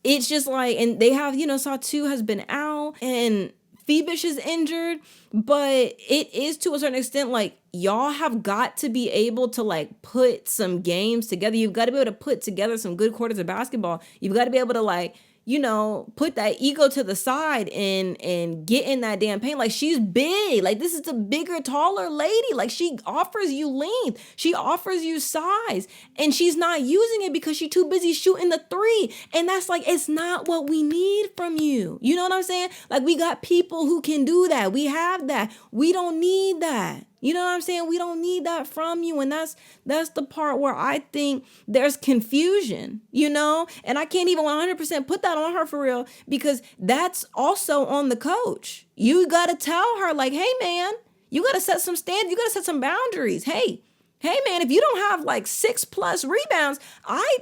it's just like, and they have, you know, Satu has been out and Phoebish is injured, but it is to a certain extent like y'all have got to be able to like put some games together. You've got to be able to put together some good quarters of basketball. You've got to be able to like, you know, put that ego to the side and get in that damn paint. Like, she's big. Like, this is a bigger, taller lady. Like, she offers you length. She offers you size. And she's not using it because she's too busy shooting the three. And that's like, it's not what we need from you. You know what I'm saying? Like, we got people who can do that. We have that. We don't need that. You know what I'm saying? We don't need that from you. And that's the part where I think there's confusion, you know? And I can't even 100% put that on her for real, because that's also on the coach. You got to tell her like, hey, man, you got to set some standards. You got to set some boundaries. Hey, man, if you don't have like 6+ rebounds, I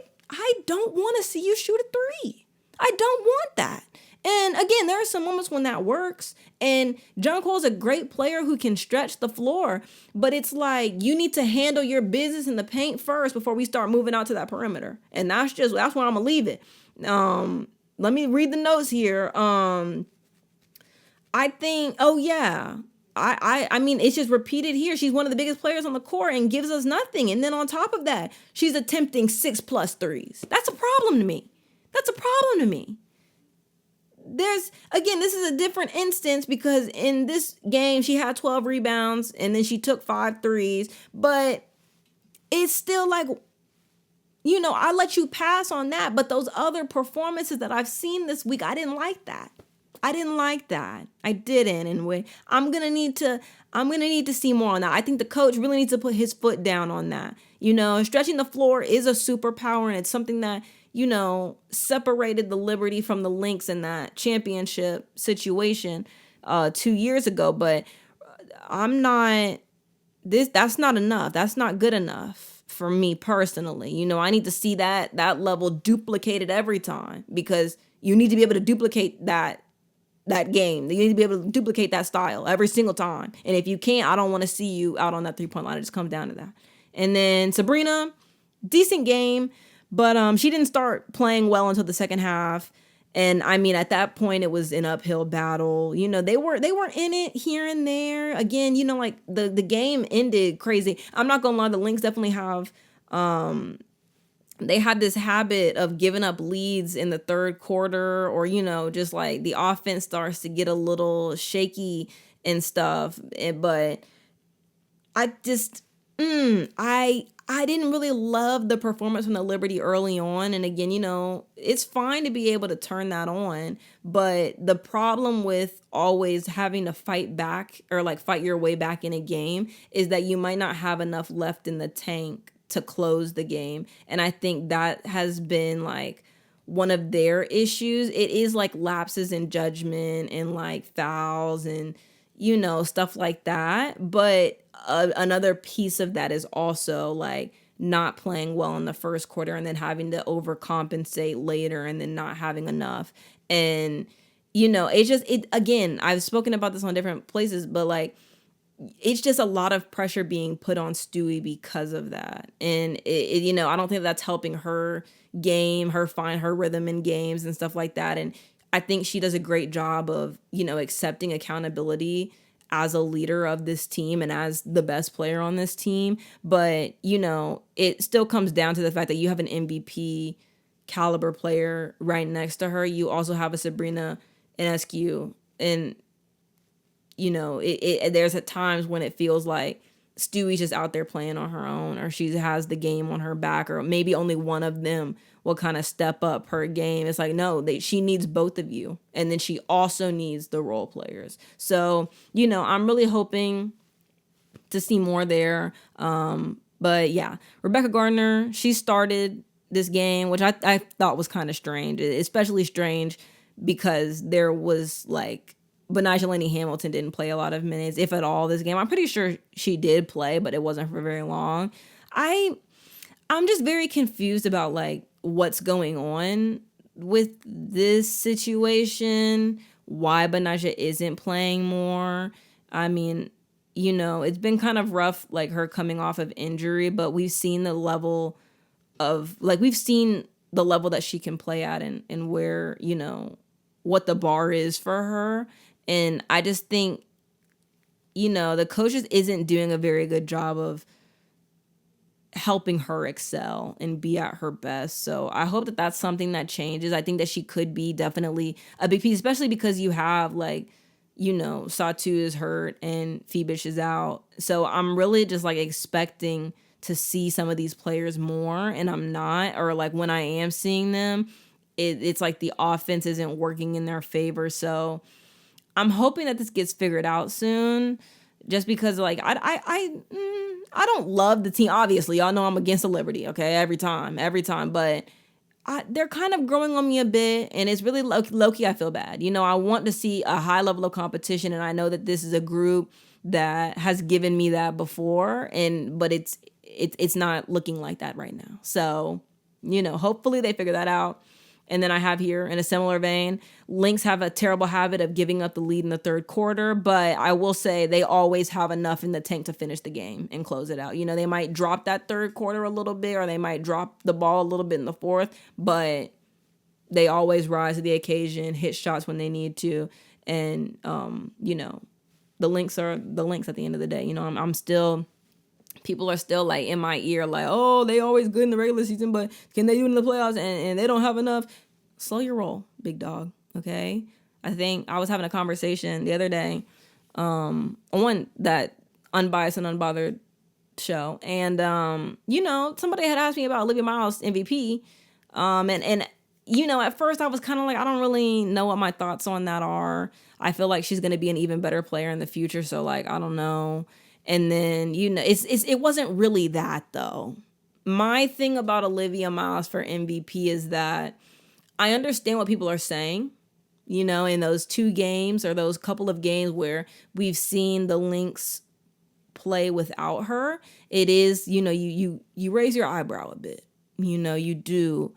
don't want to see you shoot a three. I don't want that. And again, there are some moments when that works. And Jonquel's a great player who can stretch the floor. But it's like, you need to handle your business in the paint first before we start moving out to that perimeter. And that's where I'm going to leave it. Let me read the notes here. I think, oh yeah. I mean, it's just repeated here. She's one of the biggest players on the court and gives us nothing. And then on top of that, she's attempting 6+ threes. That's a problem to me. This is a different instance, because in this game she had 12 rebounds and then she took 5 threes, but it's still like, you know, I let you pass on that. But those other performances that I've seen this week, I didn't like that. I didn't. And I'm going to need to see more on that. I think the coach really needs to put his foot down on that. You know, stretching the floor is a superpower, and it's something that, you know, separated the Liberty from the Lynx in that championship situation 2 years ago. But that's not enough. That's not good enough for me personally. You know, I need to see that level duplicated every time, because you need to be able to duplicate that game. You need to be able to duplicate that style every single time. And if you can't, I don't want to see you out on that 3-point line. It just comes down to that. And then Sabrina, decent game, but she didn't start playing well until the second half. And I mean, at that point, it was an uphill battle. You know, they were in it here and there. Again, you know, like the game ended crazy. I'm not gonna lie, the Lynx definitely have they had this habit of giving up leads in the third quarter, or, you know, just like the offense starts to get a little shaky and stuff. But I just, I didn't really love the performance from the Liberty early on. And again, you know, it's fine to be able to turn that on. But the problem with always having to fight back, or like fight your way back in a game, is that you might not have enough left in the tank to close the game. And I think that has been like one of their issues. It is like lapses in judgment and like fouls and, you know, stuff like that. But another piece of that is also like not playing well in the first quarter and then having to overcompensate later and then not having enough. And, it again, I've spoken about this on different places, but like, it's just a lot of pressure being put on Stewie because of that. And I don't think that's helping her game, her find her rhythm in games and stuff like that. And I think she does a great job of, accepting accountability as a leader of this team and as the best player on this team. But, it still comes down to the fact that you have an MVP caliber player right next to her. You also have a Sabrina Ionescu, and there's at times when it feels like Stewie's just out there playing on her own, or she has the game on her back, or maybe only one of them will kind of step up her game. It's like, no, she needs both of you. And then she also needs the role players. So, I'm really hoping to see more there. But yeah, Rebekah Gardner, she started this game, which I thought was kind of strange, especially strange because there was like, Betnijah Laney Hamilton didn't play a lot of minutes, if at all, this game. I'm pretty sure she did play, but it wasn't for very long. I'm just very confused about like what's going on with this situation, why Betnijah isn't playing more. I mean, it's been kind of rough, like her coming off of injury, but we've seen the level that she can play at and where, what the bar is for her. And I just think, the coach just isn't doing a very good job of helping her excel and be at her best. So I hope that that's something that changes. I think that she could be definitely a big piece, especially because you have like, Satu is hurt and Phoebus is out. So I'm really just like expecting to see some of these players more, and I'm not, or like when I am seeing them, it's like the offense isn't working in their favor. So I'm hoping that this gets figured out soon, just because like I don't love the team. Obviously, y'all know I'm against the Liberty, okay, every time, but they're kind of growing on me a bit, and it's really low-key. I feel bad. I want to see a high level of competition, and I know that this is a group that has given me that before, but it's not looking like that right now. So, hopefully they figure that out. And then I have here, in a similar vein, Lynx have a terrible habit of giving up the lead in the third quarter, but I will say they always have enough in the tank to finish the game and close it out. They might drop that third quarter a little bit, or they might drop the ball a little bit in the fourth, but they always rise to the occasion, hit shots when they need to. And, the Lynx are the Lynx at the end of the day. I'm still... People are still like in my ear, like, oh, they always good in the regular season, but can they do it in the playoffs? And they don't have enough. Slow your roll, big dog. Okay. I think I was having a conversation the other day on that Unbiased and Unbothered show. And, somebody had asked me about Olivia Miles MVP. At first I was kind of like, I don't really know what my thoughts on that are. I feel like she's going to be an even better player in the future. So like, I don't know. And then, it wasn't really that, though. My thing about Olivia Miles for MVP is that I understand what people are saying, in those 2 games or those couple of games where we've seen the Lynx play without her. It is, you raise your eyebrow a bit, you do.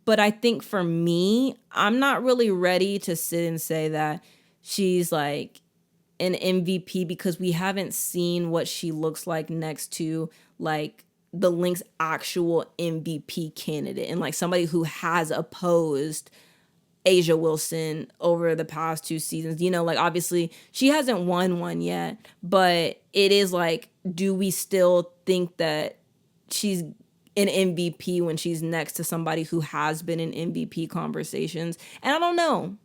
But I think for me, I'm not really ready to sit and say that she's like an MVP, because we haven't seen what she looks like next to like the Lynx actual MVP candidate, and like somebody who has opposed Asia Wilson over the past 2 seasons. Like obviously she hasn't won one yet, but it is like, do we still think that she's an MVP when she's next to somebody who has been in MVP conversations? And I don't know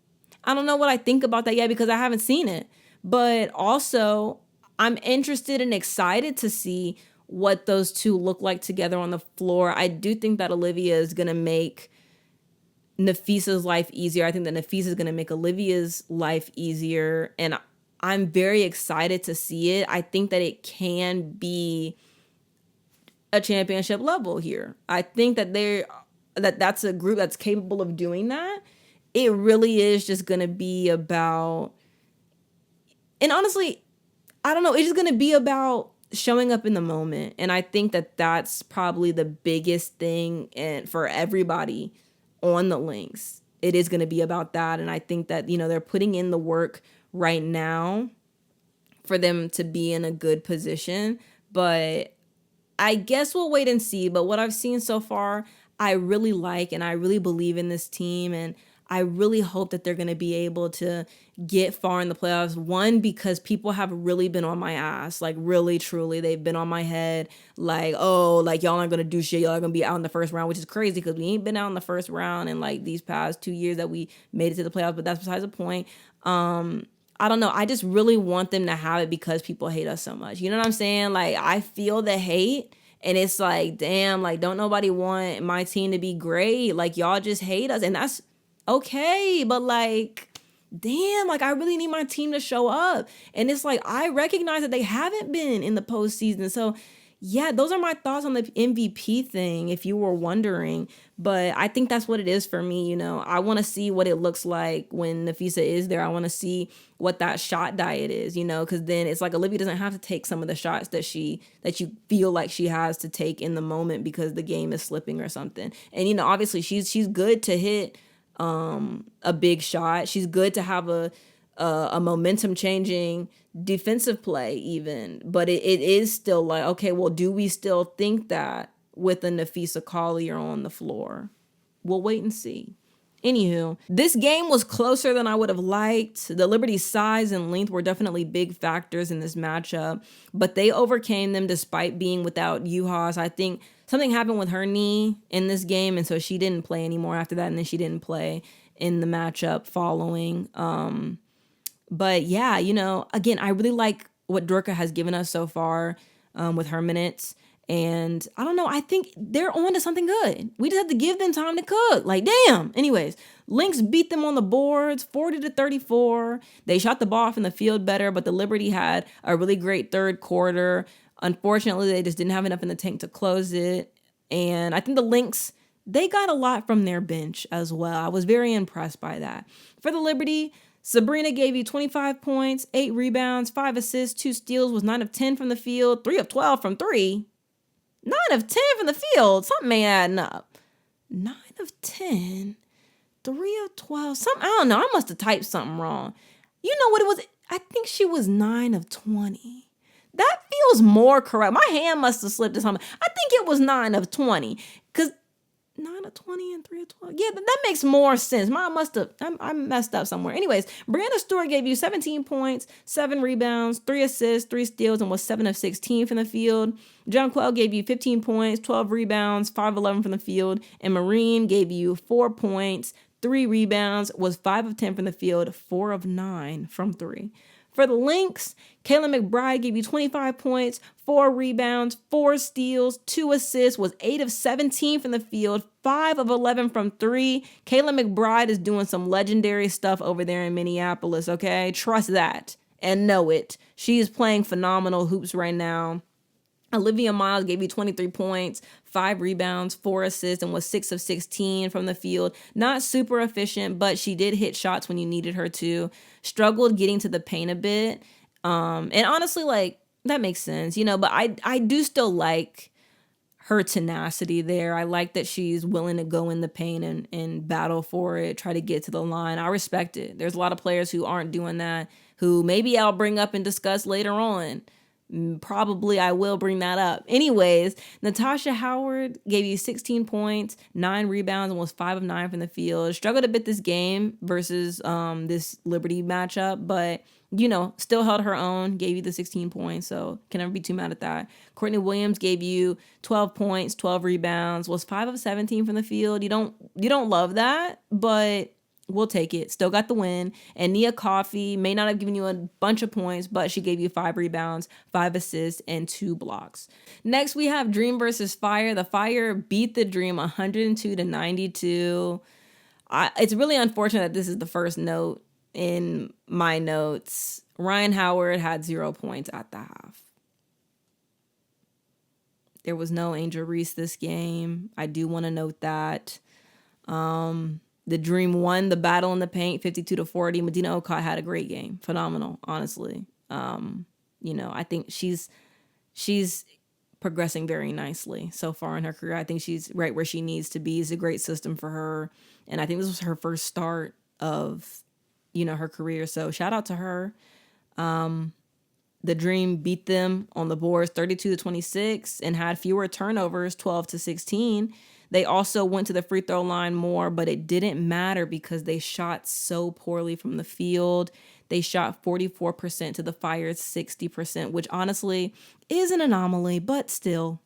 what I think about that yet, because I haven't seen it. But also, I'm interested and excited to see what those two look like together on the floor. I do think that Olivia is going to make Nafisa's life easier. I think that Nafisa is going to make Olivia's life easier. And I'm very excited to see it. I think that it can be a championship level here. I think that that's a group that's capable of doing that. It really is just going to be about... And honestly, I don't know. It's just going to be about showing up in the moment. And I think that that's probably the biggest thing, and for everybody on the Lynx, it is going to be about that. And I think that, they're putting in the work right now for them to be in a good position. But I guess we'll wait and see. But what I've seen so far, I really like, and I really believe in this team. And I really hope that they're going to be able to get far in the playoffs. One, because people have really been on my ass, like really, truly, they've been on my head. Like, oh, like y'all aren't going to do shit. Y'all are going to be out in the first round, which is crazy because we ain't been out in the first round in like these past 2 years that we made it to the playoffs. But that's besides the point. I don't know. I just really want them to have it because people hate us so much. You know what I'm saying? Like, I feel the hate. And it's like, damn, like, don't nobody want my team to be great. Like, y'all just hate us. And that's okay. But, like, damn, like, I really need my team to show up. And it's like, I recognize that they haven't been in the postseason. So, yeah, those are my thoughts on the MVP thing, if you were wondering. But I think that's what it is for me. I want to see what it looks like when Nafisa is there. I want to see what that shot diet is, because then it's like Olivia doesn't have to take some of the shots that you feel like she has to take in the moment because the game is slipping or something. And, obviously she's good to hit a big shot. She's good to have a momentum changing defensive play even, but it is still like, okay, well, do we still think that with a Nafisa Collier on the floor? We'll wait and see. Anywho, this game was closer than I would have liked. The Liberty's size and length were definitely big factors in this matchup, but they overcame them despite being without Juhas. I think something happened with her knee in this game, and so she didn't play anymore after that, and then she didn't play in the matchup following. But yeah, again, I really like what Dorka has given us so far with her minutes. And I don't know, I think they're on to something good. We just have to give them time to cook. Like, damn. Anyways, Lynx beat them on the boards 40-34. They shot the ball off in the field better, but the Liberty had a really great third quarter. Unfortunately, they just didn't have enough in the tank to close it. And I think the Lynx, they got a lot from their bench as well. I was very impressed by that. For the Liberty, Sabrina gave you 25 points, 8 rebounds, 5 assists, 2 steals, was 9 of 10 from the field, 3 of 12 from 3. 9 of 10 from the field. Something ain't adding up. 9 of 10, 3 of 12. Something, I don't know. I must have typed something wrong. You know what it was? I think she was 9 of 20. That feels more correct. My hand must have slipped or something. I think it was 9 of 20. Because 9 of 20 and 3 of 12. Yeah, that makes more sense. I messed up somewhere. Anyways, Brianna Stewart gave you 17 points, 7 rebounds, 3 assists, 3 steals, and was 7 of 16 from the field. Jonquel gave you 15 points, 12 rebounds, 5 of 11 from the field. And Marine gave you 4 points, 3 rebounds, was 5 of 10 from the field, 4 of 9 from 3. For the Lynx, Kayla McBride gave you 25 points, 4 rebounds, 4 steals, 2 assists, was 8 of 17 from the field, 5 of 11 from 3. Kayla McBride is doing some legendary stuff over there in Minneapolis, okay? Trust that and know it. She is playing phenomenal hoops right now. Olivia Miles gave you 23 points, 5 rebounds, 4 assists, and was 6 of 16 from the field. Not super efficient, but she did hit shots when you needed her to. Struggled getting to the paint a bit. And honestly, like, that makes sense, but I do still like her tenacity there. I like that she's willing to go in the paint and battle for it, try to get to the line. I respect it. There's a lot of players who aren't doing that, who maybe I'll bring up and discuss later on. Probably I will bring that up. Anyways, Natasha Howard gave you 16 points, 9 rebounds, and was 5 of 9 from the field. Struggled a bit this game versus this Liberty matchup, but still held her own, gave you the 16 points, so can never be too mad at that. Courtney Williams gave you 12 points, 12 rebounds, was 5 of 17 from the field. You don't love that, but we'll take it. Still got the win. And Nia Coffey may not have given you a bunch of points, but she gave you 5 rebounds, 5 assists, and 2 blocks. Next, we have Dream versus Fire. The Fire beat the Dream 102-92. It's really unfortunate that this is the first note in my notes. Rhyne Howard had 0 points at the half. There was no Angel Reese this game. I do want to note that. The Dream won the battle in the paint 52-40. Medina Okot had a great game. Phenomenal, honestly. I think she's she's progressing very nicely so far in her career. I think she's right where she needs to be. It's a great system for her. And I think this was her first start of, her career. So shout out to her. The Dream beat them on the boards 32-26 and had fewer turnovers, 12-16. They also went to the free throw line more, but it didn't matter because they shot so poorly from the field. They shot 44% to the Fire's 60%, which honestly is an anomaly, but still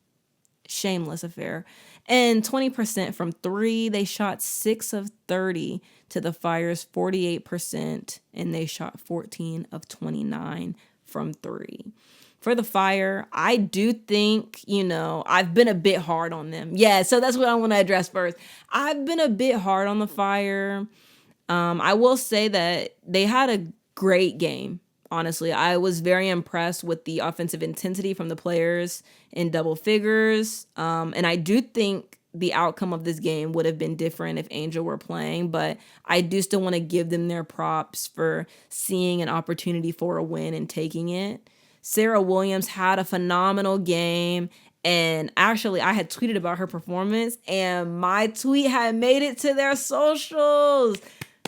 shameless affair. And 20% from three. They shot 6 of 30 to the Fire's 48%, and they shot 14 of 29 from three. For the Fire, I do think, I've been a bit hard on them. Yeah, so that's what I want to address first. I've been a bit hard on the Fire. I will say that they had a great game. Honestly, I was very impressed with the offensive intensity from the players in double figures. And I do think the outcome of this game would have been different if Angel were playing, but I do still want to give them their props for seeing an opportunity for a win and taking it. Sarah Williams had a phenomenal game. And actually, I had tweeted about her performance, and my tweet had made it to their socials.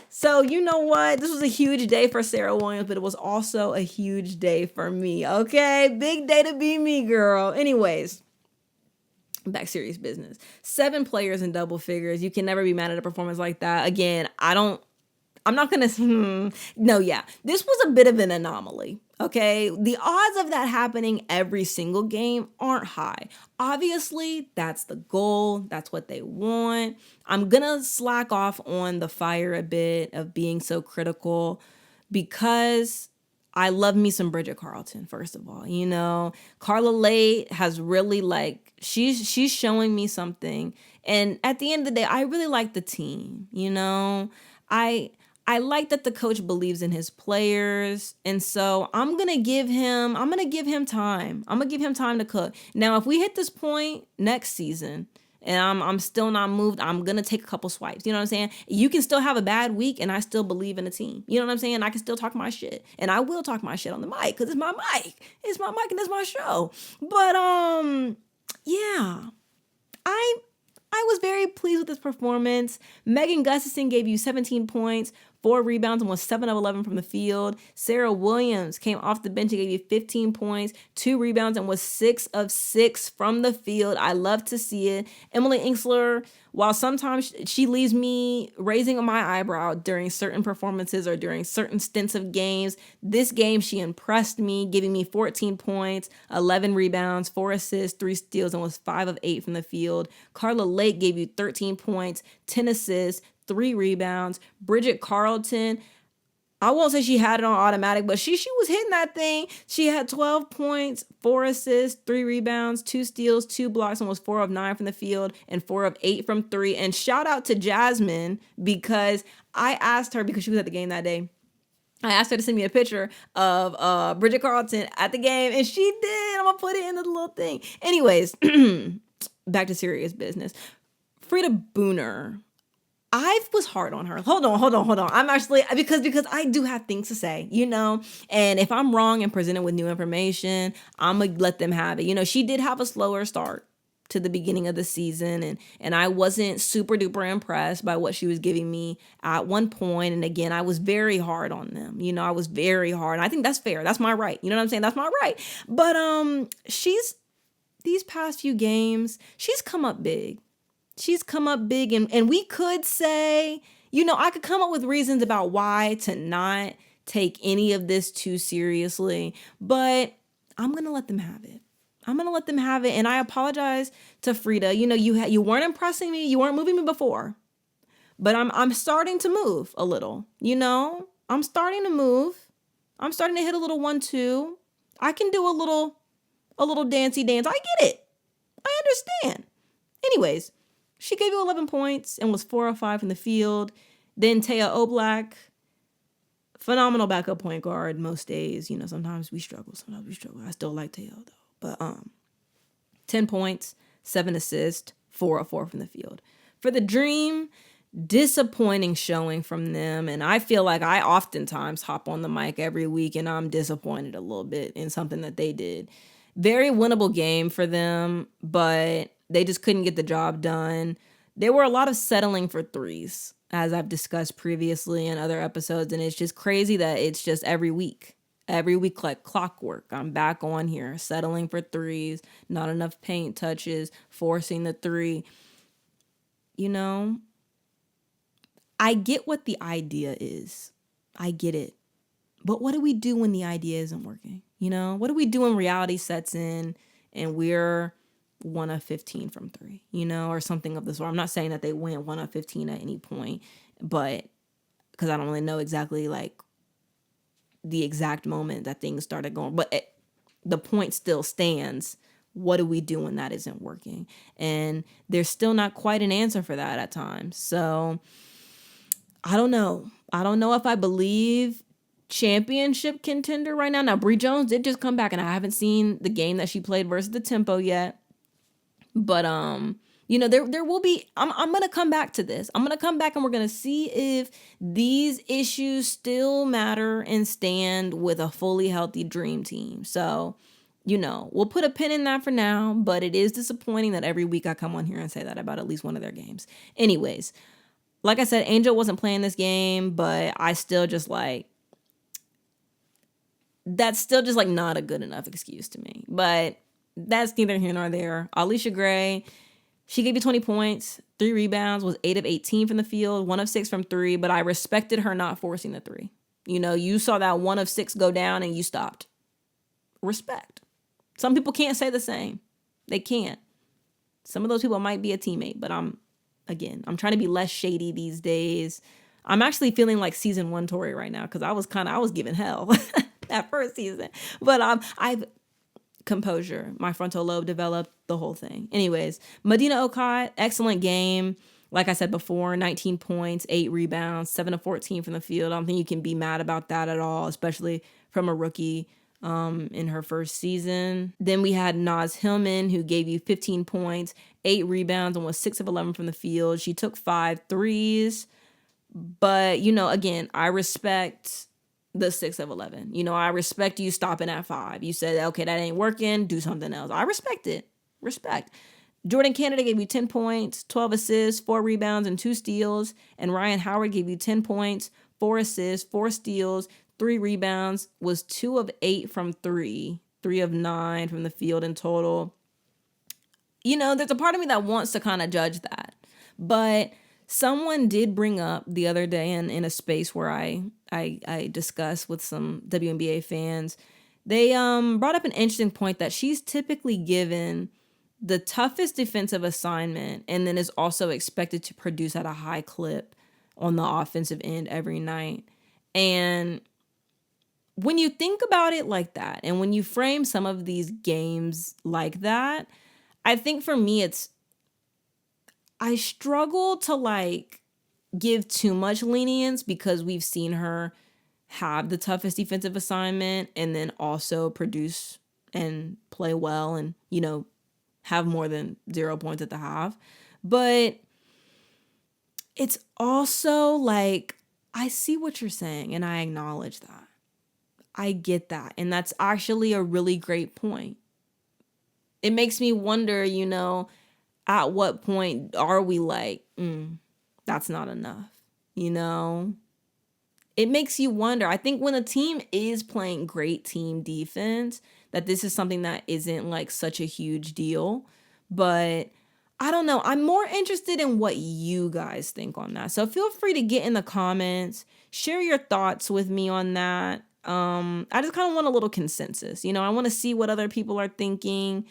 So you know what? This was a huge day for Sarah Williams, but it was also a huge day for me, okay? Big day to be me, girl. Anyways, back serious business. 7 players in double figures. You can never be mad at a performance like that. Again, I'm not going to, this was a bit of an anomaly, okay? The odds of that happening every single game aren't high. Obviously, that's the goal. That's what they want. I'm going to slack off on the Fire a bit of being so critical because I love me some Bridget Carlton, first of all. Carla Late has really she's showing me something. And at the end of the day, I really like the team, I like that the coach believes in his players. And so I'm going to give him time. I'm going to give him time to cook. Now, if we hit this point next season and I'm still not moved, I'm going to take a couple swipes. You know what I'm saying? You can still have a bad week and I still believe in the team. You know what I'm saying? I can still talk my shit, and I will talk my shit on the mic because it's my mic. It's my mic and it's my show. But, yeah, I was very pleased with this performance. Megan Gustafson gave you 17 points, 4 rebounds, and was 7 of 11 from the field. Sarah Williams came off the bench and gave you 15 points, 2 rebounds, and was 6 of 6 from the field. I love to see it. Emily Inksler, while sometimes she leaves me raising my eyebrow during certain performances or during certain stints of games, this game she impressed me, giving me 14 points, 11 rebounds, 4 assists, 3 steals, and was 5 of 8 from the field. Carla Lake gave you 13 points, 10 assists, 3 rebounds. Bridget Carlton, I won't say she had it on automatic, but she was hitting that thing. She had 12 points, 4 assists, 3 rebounds, 2 steals, 2 blocks, and was 4 of 9 from the field and 4 of 8 from 3. And shout out to Jasmine, because I asked her, because she was at the game that day, I asked her to send me a picture of Bridget Carlton at the game, and she did. I'm going to put it in the little thing. Anyways, back to serious business. Frieda Bühner. I was hard on her. Hold on. I'm actually, because I do have things to say, and if I'm wrong and presented with new information, I'm going to let them have it. She did have a slower start to the beginning of the season, and I wasn't super duper impressed by what she was giving me at one point. And again, I was very hard on them. I was very hard. And I think that's fair. That's my right. You know what I'm saying? That's my right. But these past few games, she's come up big. And we could say, I could come up with reasons about why to not take any of this too seriously, but I'm going to let them have it. And I apologize to Frieda. You weren't impressing me. You weren't moving me before, but I'm starting to move a little, I'm starting to move. I'm starting to hit a little 1-2. I can do a little dancey dance. I get it. I understand. Anyways, she gave you 11 points and was 4 of 5 from the field. Then Taya Oblak, phenomenal backup point guard most days. Sometimes we struggle. I still like Taya though. But 10 points, 7 assists, 4 of 4 from the field. For the Dream, disappointing showing from them. And I feel like I oftentimes hop on the mic every week and I'm disappointed a little bit in something that they did. Very winnable game for them, but they just couldn't get the job done. There were a lot of settling for threes, as I've discussed previously in other episodes, and it's just crazy that it's just every week like clockwork. I'm back on here, settling for threes, not enough paint touches, forcing the three. You know, I get what the idea is. I get it. But what do we do when the idea isn't working? You know, what do we do when reality sets in and we're 1 of 15 from three, you know, or something of the sort? I'm not saying that they went 1 of 15 at any point, but because I don't really know exactly like the exact moment that things started going, but the point still stands. What do we do when that isn't working? And there's still not quite an answer for that at times. So I don't know. I don't know if I believe championship contender right now. Now, Bree Jones did just come back, and I haven't seen the game that she played versus the Tempo yet. But you know, there will be. I'm gonna come back to this. I'm gonna come back, and we're gonna see if these issues still matter and stand with a fully healthy dream team. So, you know, we'll put a pin in that for now. But it is disappointing that every week I come on here and say that about at least one of their games. Anyways, like I said, Angel wasn't playing this game, but I still just like. That's still just like not a good enough excuse to me. But that's neither here nor there. Alicia Gray, she gave you 20 points, 3 rebounds, was 8 of 18 from the field, 1 of 6 from 3, but I respected her not forcing the 3. You know, you saw that 1 of 6 go down and you stopped. Respect. Some people can't say the same. They can't. Some of those people might be a teammate, but I'm trying to be less shady these days. I'm actually feeling like season 1 Tori right now because I was giving hell that first season. But I've composure. My frontal lobe developed, the whole thing. Anyways, Medina Okot, excellent game. Like I said before, 19 points, 8 rebounds, 7 of 14 from the field. I don't think you can be mad about that at all, especially from a rookie in her first season. Then we had Naz Hillman, who gave you 15 points, 8 rebounds, and was 6 of 11 from the field. She took 5 threes. But, you know, again, I respect the 6 of 11. You know, I respect you stopping at 5. You said, okay, that ain't working. Do something else. I respect it. Respect. Jordan Canada gave you 10 points, 12 assists, 4 rebounds, and 2 steals. And Rhyne Howard gave you 10 points, 4 assists, 4 steals, 3 rebounds, was 2 of 8 from 3, 3 of 9 from the field in total. You know, there's a part of me that wants to kind of judge that. But someone did bring up the other day in a space where I discussed with some WNBA fans, they brought up an interesting point that she's typically given the toughest defensive assignment and then is also expected to produce at a high clip on the offensive end every night. And when you think about it like that, and when you frame some of these games like that, I think for me I struggle to like give too much lenience because we've seen her have the toughest defensive assignment and then also produce and play well and, you know, have more than 0 points at the half. But it's also like, I see what you're saying and I acknowledge that. I get that. And that's actually a really great point. It makes me wonder, you know, at what point are we like, that's not enough, you know? It makes you wonder. I think when a team is playing great team defense, that this is something that isn't like such a huge deal. But I don't know. I'm more interested in what you guys think on that. So feel free to get in the comments, share your thoughts with me on that. I just kind of want a little consensus. You know, I want to see what other people are thinking.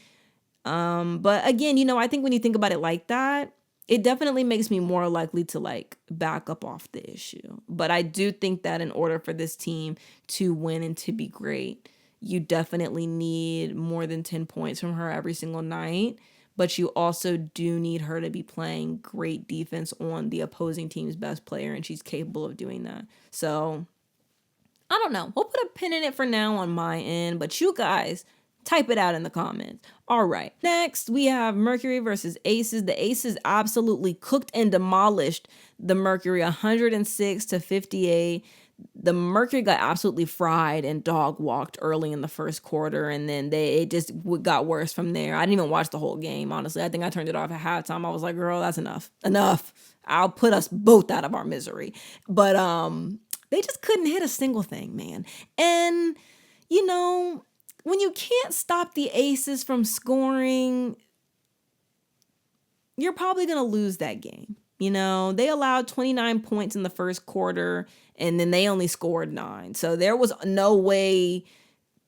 But again, you know, I think when you think about it like that, it definitely makes me more likely to like back up off the issue. But I do think that in order for this team to win and to be great, you definitely need more than 10 points from her every single night. But you also do need her to be playing great defense on the opposing team's best player, and she's capable of doing that. So I don't know. We'll put a pin in it for now on my end, but you guys type it out in the comments. All right. Next, we have Mercury versus Aces. The Aces absolutely cooked and demolished the Mercury 106-58. the Mercury got absolutely fried and dog walked early in the first quarter, and then it just got worse from there. I didn't even watch the whole game, honestly. I think I turned it off at halftime. I was like, girl, that's enough. I'll put us both out of our misery. But they just couldn't hit a single thing, man. And, you know, when you can't stop the Aces from scoring, you're probably going to lose that game. You know, they allowed 29 points in the first quarter, and then they only scored 9. So there was no way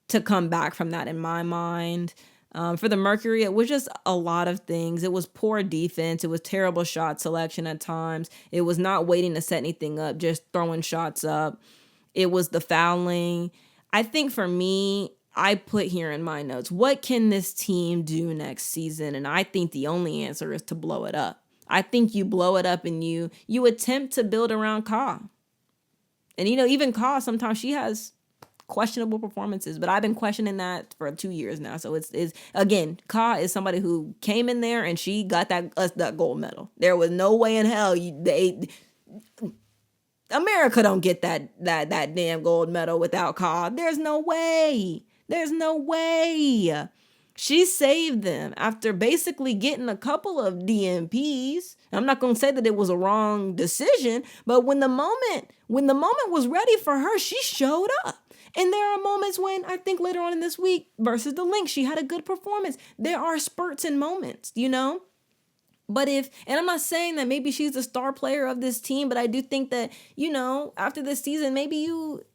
to come back from that in my mind. For the Mercury, it was just a lot of things. It was poor defense. It was terrible shot selection at times. It was not waiting to set anything up, just throwing shots up. It was the fouling. I think for me, I put here in my notes, what can this team do next season? And I think the only answer is to blow it up. I think you blow it up and you attempt to build around Ka. And, you know, even Ka, sometimes she has questionable performances, but I've been questioning that for 2 years now. So it's again, Ka is somebody who came in there and she got that gold medal. There was no way in hell America don't get that damn gold medal without Ka. There's no way. There's no way. She saved them after basically getting a couple of DNPs. I'm not going to say that it was a wrong decision, but when the moment was ready for her, she showed up. And there are moments when I think later on in this week versus the Lynx, she had a good performance. There are spurts and moments, you know? But and I'm not saying that maybe she's the star player of this team, but I do think that, you know, after this season, maybe you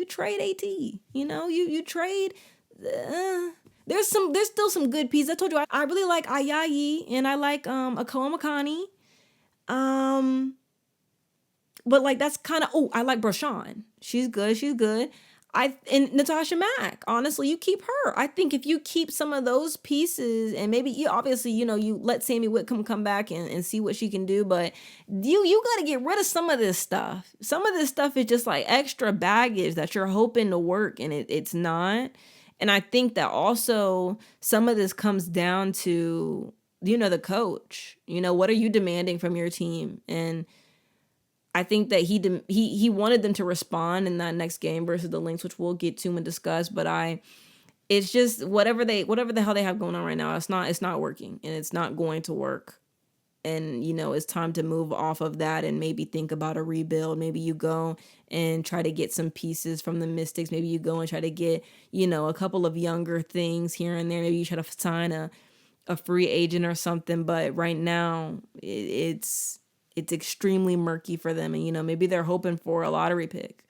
trade AT, you know, you trade, there's still some good pieces. I told you, I really like Ayayi and I like, Akoa Makani. But like, that's kind of, I like Brashawn. She's good. And Natasha Mack, honestly, you keep her. I think if you keep some of those pieces and maybe you obviously, you know, you let Sammy Whitcomb come back and see what she can do, but you got to get rid of some of this stuff. Some of this stuff is just like extra baggage that you're hoping to work and it's not. And I think that also some of this comes down to, you know, the coach. You know, what are you demanding from your team? And I think that he wanted them to respond in that next game versus the Lynx, which we'll get to and discuss. But it's just whatever the hell they have going on right now, it's not working and it's not going to work. And, you know, it's time to move off of that and maybe think about a rebuild. Maybe you go and try to get some pieces from the Mystics. Maybe you go and try to get, you know, a couple of younger things here and there. Maybe you try to sign a free agent or something. But right now it's extremely murky for them. And, you know, maybe they're hoping for a lottery pick.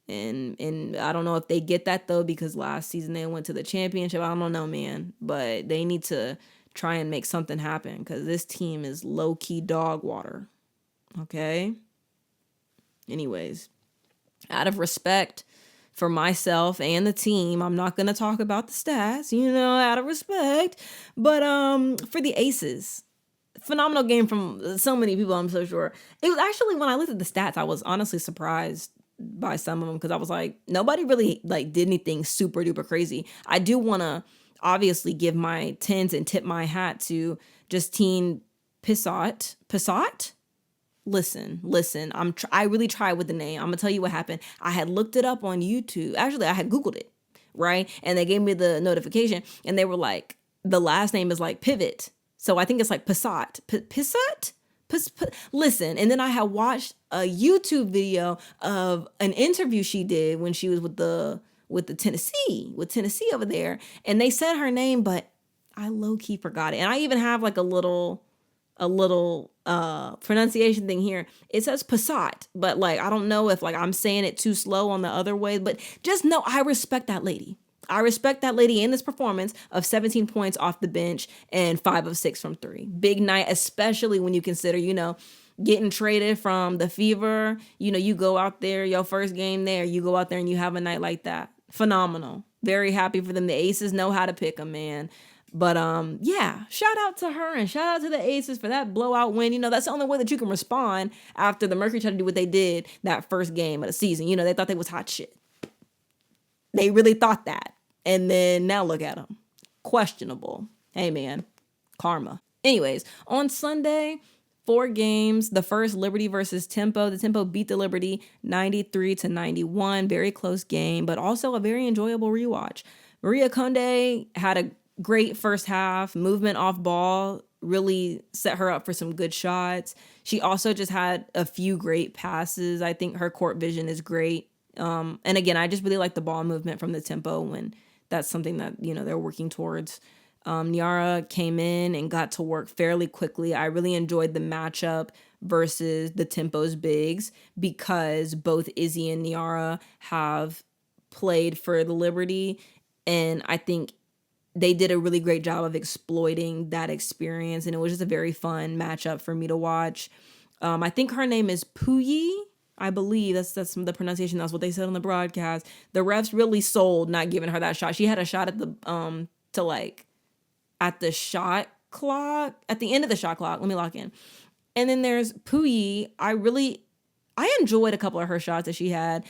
And I don't know if they get that, though, because last season they went to the championship. I don't know, man. But they need to try and make something happen because this team is low-key dog water. Okay? Anyways, out of respect for myself and the team, I'm not going to talk about the stats, you know, out of respect. But for the Aces, phenomenal game from so many people, I'm so sure. It was actually, when I looked at the stats, I was honestly surprised by some of them because I was like, nobody really like did anything super duper crazy. I do want to obviously give my tens and tip my hat to Justine Pissott. Listen, I really tried with the name. I'm gonna tell you what happened. I had looked it up on YouTube. Actually, I had Googled it, right? And they gave me the notification and they were like, the last name is like pivot. So I think it's like Pissott. Listen, and then I had watched a YouTube video of an interview she did when she was with Tennessee over there, and they said her name, but I low-key forgot it. And I even have like a little pronunciation thing here. It says Pissott, but like I don't know if like I'm saying it too slow on the other way, but just know I respect that lady. I respect that lady in this performance of 17 points off the bench and 5 of 6 from 3. Big night, especially when you consider, you know, getting traded from the Fever. You know, you go out there, your first game there, you go out there and you have a night like that. Phenomenal. Very happy for them. The Aces know how to pick them, man. But yeah, shout out to her and shout out to the Aces for that blowout win. You know, that's the only way that you can respond after the Mercury tried to do what they did that first game of the season. You know, they thought they was hot shit. They really thought that. And then now look at them. Questionable. Hey, man. Karma. Anyways, on Sunday, 4 games. The first, Liberty versus Tempo. The Tempo beat the Liberty 93-91. Very close game, but also a very enjoyable rewatch. Maria Conde had a great first half. Movement off ball really set her up for some good shots. She also just had a few great passes. I think her court vision is great. And again, I just really like the ball movement from the Tempo when that's something that, they're working towards. Niara came in and got to work fairly quickly. I really enjoyed the matchup versus the Tempo's bigs because both Izzy and Niara have played for the Liberty, and I think they did a really great job of exploiting that experience, and it was just a very fun matchup for me to watch. I think her name is Puyi. I believe that's the pronunciation. That's what they said on the broadcast. The refs really sold not giving her that shot. She had a shot at the at the shot clock, at the end of the shot clock. Let me lock in. And then there's Puyi. I enjoyed a couple of her shots that she had.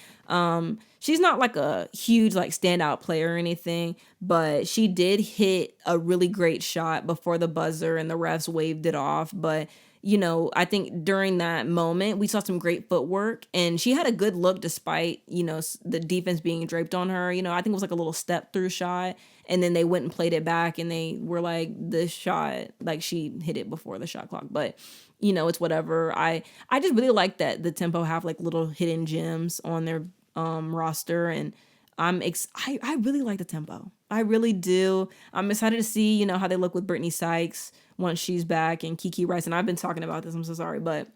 She's not like a huge standout player or anything, but she did hit a really great shot before the buzzer and the refs waved it off. But I think during that moment, we saw some great footwork, and she had a good look despite, the defense being draped on her. I think it was like a little step through shot, and then they went and played it back, and they were like, this shot, she hit it before the shot clock. But, it's whatever. I just really like that the Tempo have little hidden gems on their roster, and I really like the Tempo. I really do. I'm excited to see, how they look with Brittany Sykes once she's back, and Kiki Rice. And I've been talking about this, I'm so sorry, but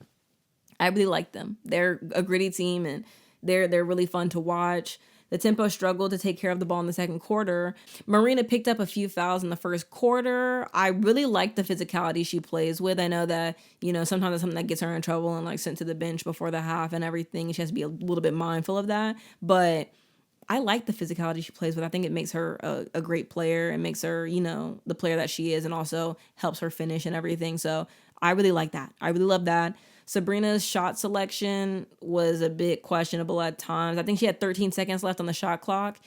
I really like them. They're a gritty team, and they're really fun to watch. The Tempo struggled to take care of the ball in the second quarter. Marina picked up a few fouls in the first quarter. I really like the physicality she plays with. I know that, sometimes it's something that gets her in trouble and sent to the bench before the half and everything. She has to be a little bit mindful of that. But I like the physicality she plays with. I think it makes her a great player and makes her, the player that she is, and also helps her finish and everything. So I really like that. I really love that. Sabrina's shot selection was a bit questionable at times. I think she had 13 seconds left on the shot clock,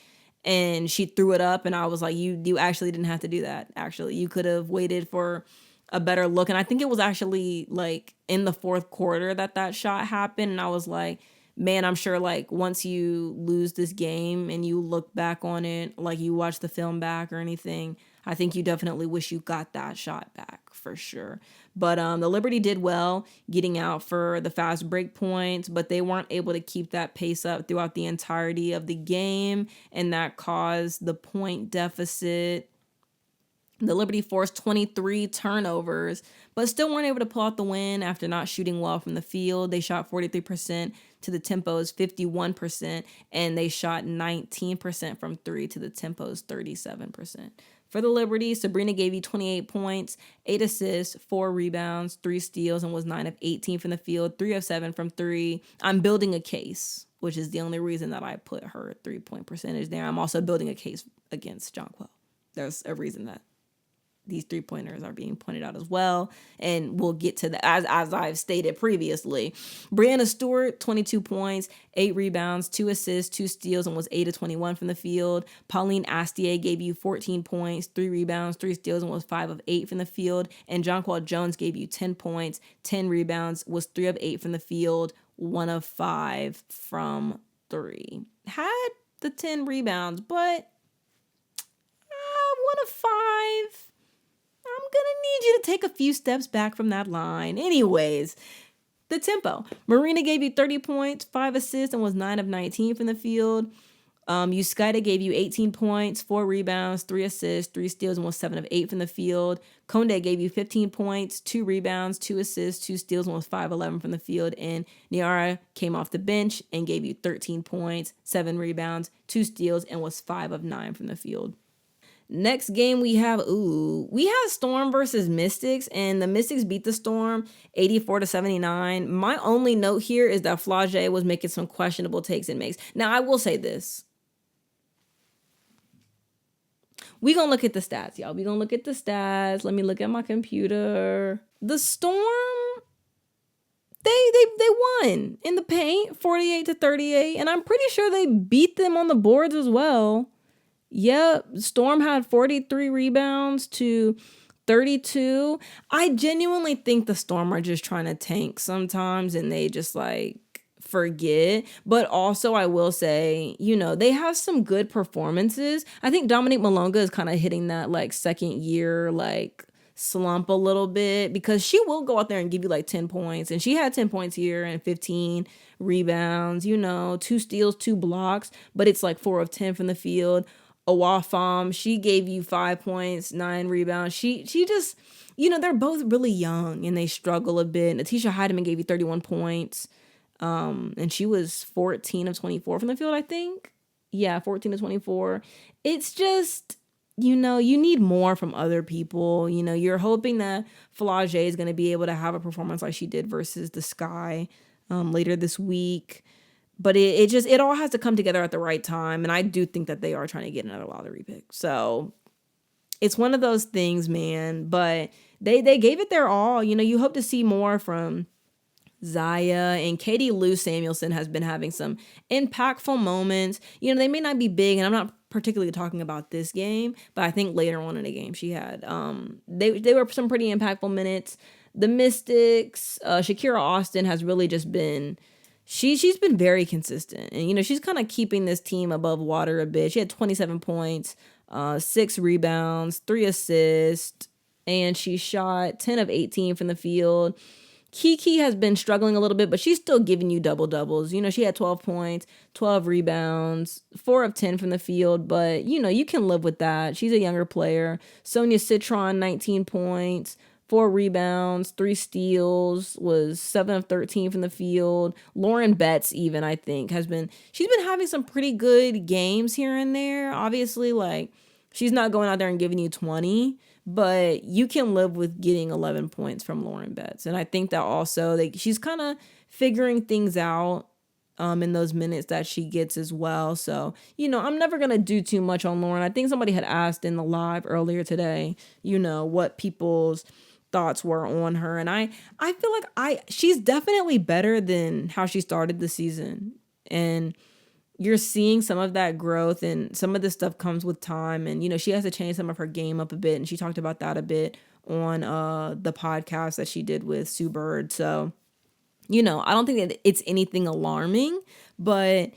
and she threw it up, and I was like, you actually didn't have to do that. Actually, you could have waited for a better look. And I think it was actually in the fourth quarter that shot happened, and I was like, man, I'm sure once you lose this game and you look back on it, you watch the film back or anything, I think you definitely wish you got that shot back for sure. But the Liberty did well getting out for the fast break points, but they weren't able to keep that pace up throughout the entirety of the game, and that caused the point deficit. The Liberty forced 23 turnovers, but still weren't able to pull out the win after not shooting well from the field. They shot 43% to the Tempo's 51%, and they shot 19% from 3 to the Tempo's 37%. For the Liberty, Sabrina gave you 28 points, 8 assists, 4 rebounds, 3 steals, and was 9 of 18 from the field, 3 of 7 from 3. I'm building a case, which is the only reason that I put her 3-point percentage there. I'm also building a case against Jonquil. There's a reason that these 3-pointers are being pointed out as well, and we'll get to that as I've stated previously. Brianna Stewart, 22 points, 8 rebounds, 2 assists, 2 steals, and was 8 of 21 from the field. Pauline Astier gave you 14 points, 3 rebounds, 3 steals, and was 5 of 8 from the field. And Jonquil Jones gave you 10 points, 10 rebounds, was 3 of 8 from the field, 1 of 5 from 3. Had the 10 rebounds, but 1 of 5. I'm going to need you to take a few steps back from that line. Anyways, the Tempo. Marina gave you 30 points, 5 assists, and was 9 of 19 from the field. Euskaida gave you 18 points, 4 rebounds, 3 assists, 3 steals, and was 7 of 8 from the field. Conde gave you 15 points, 2 rebounds, 2 assists, 2 steals, and was 5-11 from the field. And Niara came off the bench and gave you 13 points, 7 rebounds, 2 steals, and was 5 of 9 from the field. Next game we have Storm versus Mystics, and the Mystics beat the Storm 84-79. My only note here is that Flage was making some questionable takes and makes. Now, I will say this. We gonna look at the stats, y'all. We gonna look at the stats. Let me look at my computer. The Storm, they won in the paint 48-38, and I'm pretty sure they beat them on the boards as well. Yep, Storm had 43 rebounds to 32. I genuinely think the Storm are just trying to tank sometimes, and they just like forget. But also, I will say, they have some good performances. I think Dominique Malonga is kind of hitting that like second year like slump a little bit, because she will go out there and give you like 10 points, and she had 10 points here and 15 rebounds, 2 steals, 2 blocks, but it's like 4 of 10 from the field. Owafam, she gave you 5 points, 9 rebounds. She just, they're both really young and they struggle a bit. Natisha Heidemann gave you 31 points. And she was 14 of 24 from the field, I think. Yeah, 14 of 24. It's just, you need more from other people. You're hoping that Flage is going to be able to have a performance like she did versus the Sky later this week. But it all has to come together at the right time. And I do think that they are trying to get another lottery pick. So it's one of those things, man. But they gave it their all. You hope to see more from Zaya, and Katie Lou Samuelson has been having some impactful moments. They may not be big, and I'm not particularly talking about this game, but I think later on in the game she had they were some pretty impactful minutes. The Mystics, Shakira Austin has really just been she's been very consistent, and she's kind of keeping this team above water a bit. She had 27 points, 6 rebounds, 3 assists, and she shot 10 of 18 from the field. Kiki has been struggling a little bit, but she's still giving you double doubles. She had 12 points, 12 rebounds, 4 of 10 from the field, but you can live with that. She's a younger player. Sonia Citron, 19 points, 4 rebounds, 3 steals, was 7 of 13 from the field. Lauren Betts even, I think, she's been having some pretty good games here and there. Obviously, like, she's not going out there and giving you 20, but you can live with getting 11 points from Lauren Betts. And I think that also she's kind of figuring things out in those minutes that she gets as well. So, I'm never going to do too much on Lauren. I think somebody had asked in the live earlier today, what people's thoughts were on her. And I feel like she's definitely better than how she started the season. And you're seeing some of that growth, and some of this stuff comes with time. And, she has to change some of her game up a bit. And she talked about that a bit on the podcast that she did with Sue Bird. So, I don't think that it's anything alarming, but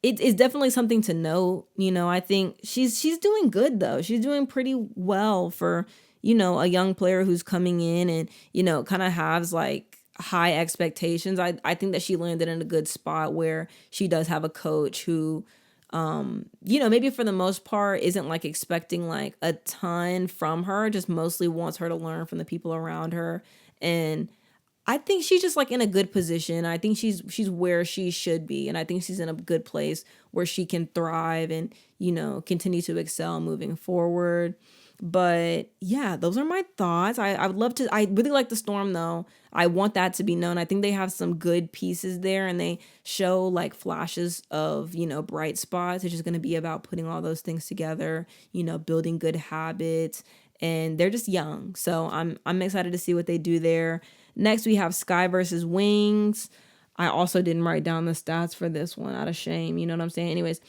it's definitely something to note. I think she's doing good, though. She's doing pretty well for, a young player who's coming in and, kind of has like high expectations. I think that she landed in a good spot where she does have a coach who, maybe for the most part isn't like expecting like a ton from her, just mostly wants her to learn from the people around her. And I think she's just like in a good position. I think she's where she should be. And I think she's in a good place where she can thrive and, continue to excel moving forward. But yeah, those are my thoughts. I would love to. I really like the Storm, though. I want that to be known. I think they have some good pieces there, and they show like flashes of, bright spots. It's just going to be about putting all those things together, building good habits, and they're just young. So I'm excited to see what they do there. Next, we have Sky versus Wings. I also didn't write down the stats for this one out of shame. You know what I'm saying? Anyways.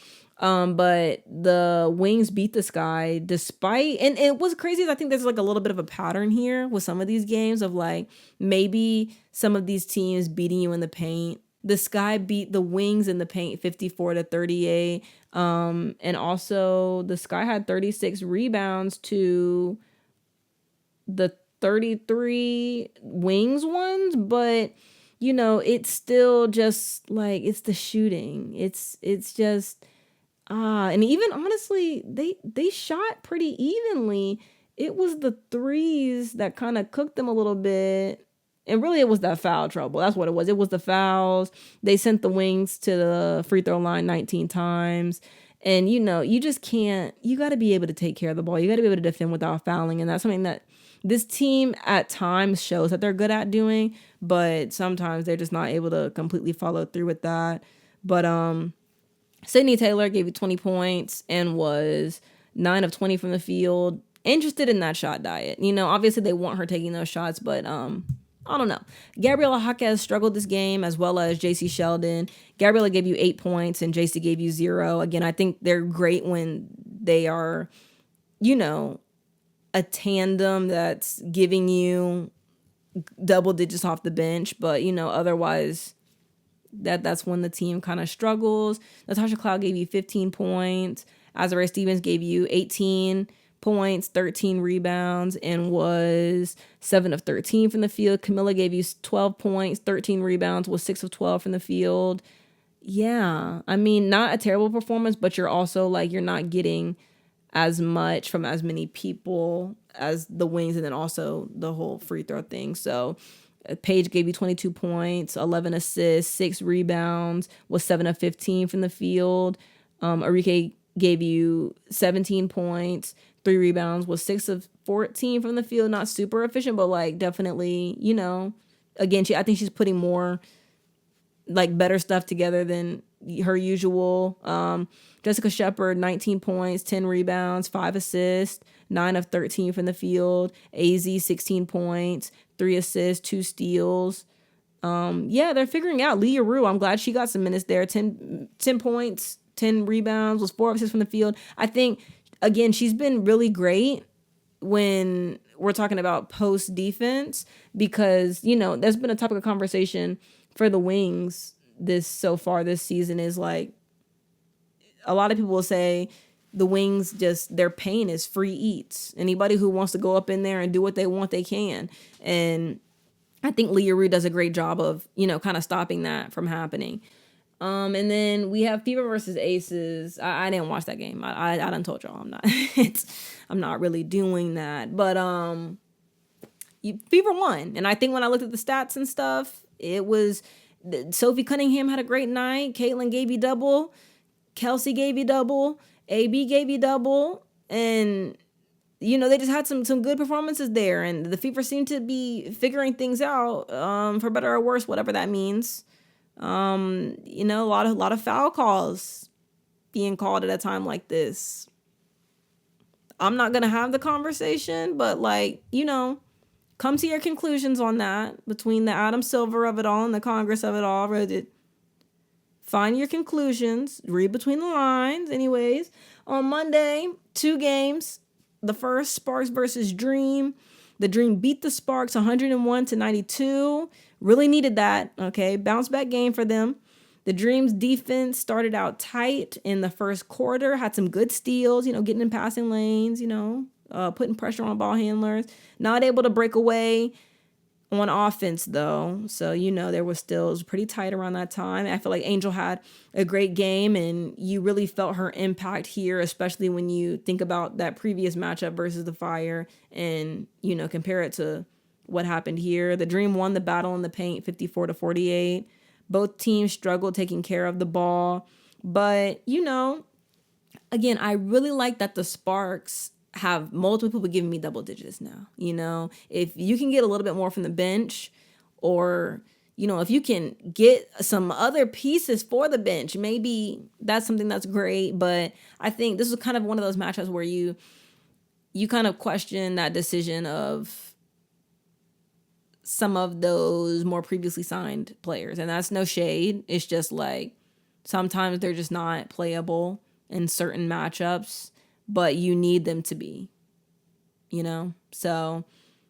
But the Wings beat the Sky despite, and it was crazy. I think there's like a little bit of a pattern here with some of these games of like maybe some of these teams beating you in the paint. The Sky beat the Wings in the paint 54-38. And also the Sky had 36 rebounds to the 33 Wings ones, but it's still just like, it's the shooting. It's just, and even honestly, they shot pretty evenly. It was the threes that kind of cooked them a little bit. And really, it was that foul trouble. That's what it was. It was the fouls. They sent the Wings to the free throw line 19 times. And, you just can't, you got to be able to take care of the ball. You got to be able to defend without fouling. And that's something that this team at times shows that they're good at doing. But sometimes they're just not able to completely follow through with that. But, Sydney Taylor gave you 20 points and was 9 of 20 from the field. Interested in that shot diet. Obviously they want her taking those shots, but I don't know. Gabriela Jaquez struggled this game, as well as JC Sheldon. Gabriela gave you 8 points and JC gave you 0. Again, I think they're great when they are, a tandem that's giving you double digits off the bench, but otherwise that's when the team kind of struggles. Natasha Cloud gave you 15 points. Azariah Stevens gave you 18 points, 13 rebounds, and was 7 of 13 from the field. Camilla gave you 12 points, 13 rebounds, was 6 of 12 from the field. Yeah, I mean, not a terrible performance, but you're also like, you're not getting as much from as many people as the wings, and then also the whole free throw thing. So Paige gave you 22 points, 11 assists, 6 rebounds, was 7 of 15 from the field. Arike gave you 17 points, 3 rebounds, was 6 of 14 from the field. Not super efficient, but like definitely, again, I think she's putting more like better stuff together than her usual. Jessica Shepard, 19 points, 10 rebounds, 5 assists, 9 of 13 from the field. AZ, 16 points, 3 assists, 2 steals. Yeah, they're figuring out. Leah Rue, I'm glad she got some minutes there. 10 points, 10 rebounds, was 4 assists from the field. I think, again, she's been really great when we're talking about post defense, because, there's been a topic of conversation for the wings so far this season is like, a lot of people will say the wings, just their pain is free eats. Anybody who wants to go up in there and do what they want, they can. And I think Leah Rue does a great job of, kind of stopping that from happening. And then we have Fever versus Aces. I didn't watch that game. I done told y'all I'm not. I'm not really doing that. But Fever won, and I think when I looked at the stats and stuff, it was Sophie Cunningham had a great night. Caitlin gave you double. Kelsey gave you double. AB gave you double. And, they just had some good performances there. And the Fever seemed to be figuring things out, for better or worse, whatever that means. A lot of foul calls being called at a time like this. I'm not going to have the conversation, but come to your conclusions on that between the Adam Silver of it all and the Congress of it all. Find your conclusions, read between the lines. Anyways, on Monday, 2 games. The first, Sparks versus Dream. The Dream beat the Sparks 101-92. Really needed that, okay? Bounce back game for them. The Dream's defense started out tight in the first quarter, had some good steals, getting in passing lanes, putting pressure on ball handlers. Not able to break away on offense, though. So, it was pretty tight around that time. I feel like Angel had a great game, and you really felt her impact here, especially when you think about that previous matchup versus the Fire and, compare it to what happened here. The Dream won the battle in the paint 54-48. Both teams struggled taking care of the ball. But, again, I really like that the Sparks have multiple people giving me double digits now. If you can get a little bit more from the bench, or if you can get some other pieces for the bench, maybe that's something that's great. But I think this is kind of one of those matchups where you kind of question that decision of some of those more previously signed players, and that's no shade. It's just like sometimes they're just not playable in certain matchups, but you need them to be, So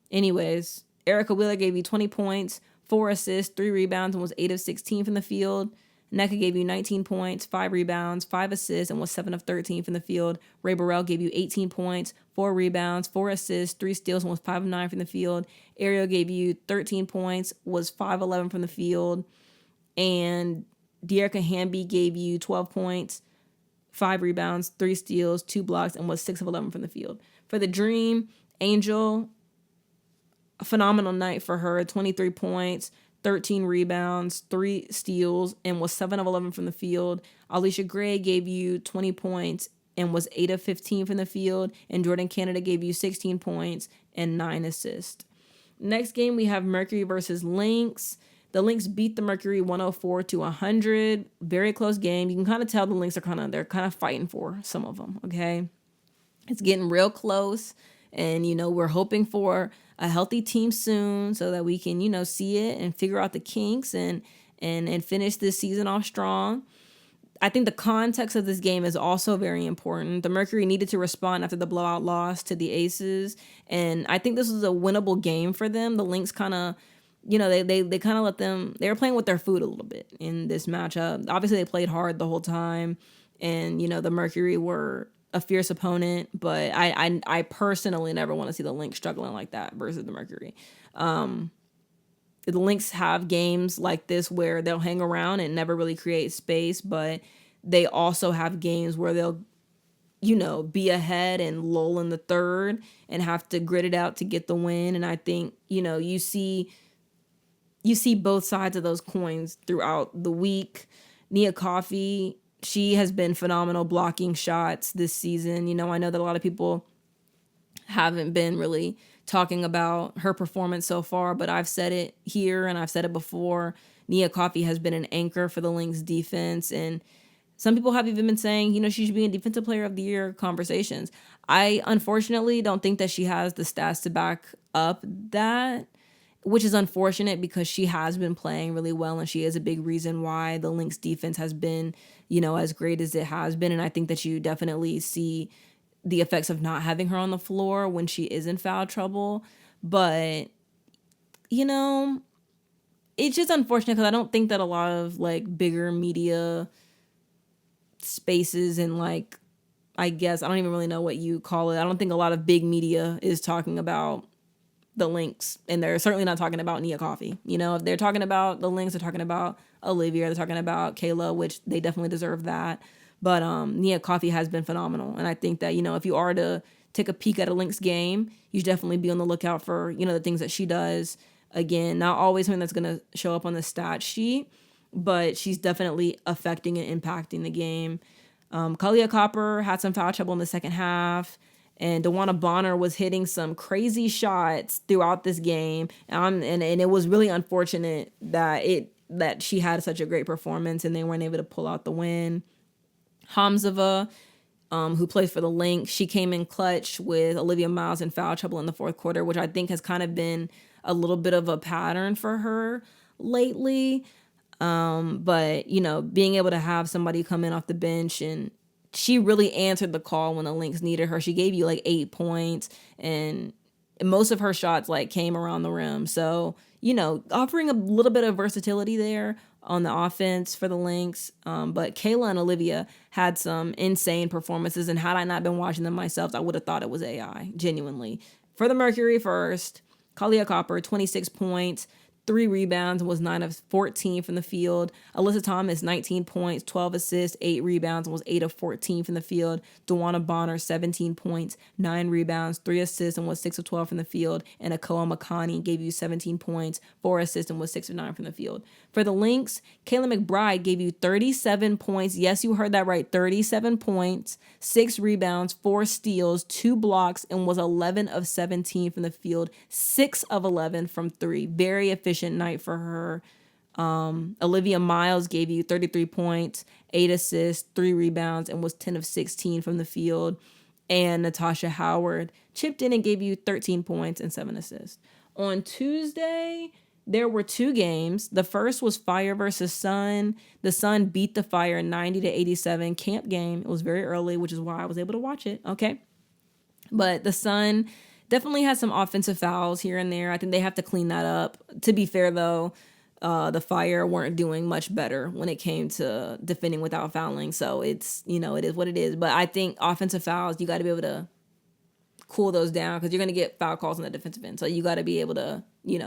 anyways, Erica Wheeler gave you 20 points, 4 assists, 3 rebounds, and was 8 of 16 from the field. NECA gave you 19 points, 5 rebounds, 5 assists, and was 7 of 13 from the field. Ray Burrell gave you 18 points, 4 rebounds, 4 assists, 3 steals, and was 5 of 9 from the field. Ariel gave you 13 points, was 5 of 11 from the field. And Dearica Hamby gave you 12 points, 5 rebounds, 3 steals, 2 blocks, and was 6 of 11 from the field. For the Dream, Angel, a phenomenal night for her. 23 points, 13 rebounds, 3 steals, and was 7 of 11 from the field. Alicia Gray gave you 20 points and was 8 of 15 from the field. And Jordan Canada gave you 16 points and 9 assists. Next game, we have Mercury versus Lynx. The Lynx beat the Mercury 104-100. Very close game. You can kind of tell the Lynx are kind of fighting for some of them, okay? It's getting real close. And, we're hoping for a healthy team soon so that we can, see it and figure out the kinks and finish this season off strong. I think the context of this game is also very important. The Mercury needed to respond after the blowout loss to the Aces, and I think this was a winnable game for them. The Lynx kind of, they kind of let them. They were playing with their food a little bit in this matchup. Obviously, they played hard the whole time, and the Mercury were a fierce opponent. But I personally never want to see the Lynx struggling like that versus the Mercury. The Lynx have games like this where they'll hang around and never really create space, but they also have games where they'll, be ahead and lull in the third and have to grit it out to get the win. And I think, you see both sides of those coins throughout the week. Nia Coffey, she has been phenomenal blocking shots this season. I know that a lot of people haven't been really talking about her performance so far, but I've said it here and I've said it before. Nia Coffey has been an anchor for the Lynx defense, and some people have even been saying, she should be in Defensive Player of the Year conversations. I unfortunately don't think that she has the stats to back up that, which is unfortunate because she has been playing really well and she is a big reason why the Lynx defense has been, as great as it has been. And I think that you definitely see the effects of not having her on the floor when she is in foul trouble. But, it's just unfortunate because I don't think that a lot of bigger media spaces and I guess I don't even really know what you call it. I don't think a lot of big media is talking about the Lynx, and they're certainly not talking about Nia Coffey. If they're talking about the Lynx, they're talking about Olivia, they're talking about Kayla, which they definitely deserve that. But Nia Coffey has been phenomenal. And I think that, if you are to take a peek at a Lynx game, you should definitely be on the lookout for, the things that she does. Again, not always something that's going to show up on the stat sheet, but she's definitely affecting and impacting the game. Kalia Copper had some foul trouble in the second half, and Frieda Buhner was hitting some crazy shots throughout this game. And it was really unfortunate that she had such a great performance and they weren't able to pull out the win. Hamzova, who plays for the Lynx, she came in clutch with Olivia Miles in foul trouble in the fourth quarter, which I think has kind of been a little bit of a pattern for her lately. But, being able to have somebody come in off the bench, and she really answered the call when the Lynx needed her. She gave you 8 points, and most of her shots came around the rim. So, offering a little bit of versatility there on the offense for the Lynx. But Kayla and Olivia had some insane performances, and had I not been watching them myself, I would have thought it was AI, genuinely. For the Mercury first, Kalia Copper, 26 points, 3 rebounds, and was 9 of 14 from the field. Alyssa Thomas, 19 points, 12 assists, 8 rebounds, and was 8 of 14 from the field. Frieda Buhner, 17 points, 9 rebounds, 3 assists, and was 6 of 12 from the field. And Akoa Makani gave you 17 points, 4 assists, and was 6 of 9 from the field. For the Lynx, Kayla McBride gave you 37 points. Yes, you heard that right, 37 points, 6 rebounds, 4 steals, 2 blocks, and was 11 of 17 from the field, 6 of 11 from 3. Very efficient night for her. Olivia Miles gave you 33 points, 8 assists, 3 rebounds, and was 10 of 16 from the field. And Natasha Howard chipped in and gave you 13 points and 7 assists. On Tuesday, there were 2 games. The first was Fire versus Sun. The Sun beat the Fire 90-87 camp game. It was very early, which is why I was able to watch it. Okay. But the Sun definitely had some offensive fouls here and there. I think they have to clean that up. To be fair, though, the Fire weren't doing much better when it came to defending without fouling. So it's, it is what it is. But I think offensive fouls, you got to be able to cool those down because you're going to get foul calls on the defensive end. So you got to be able to,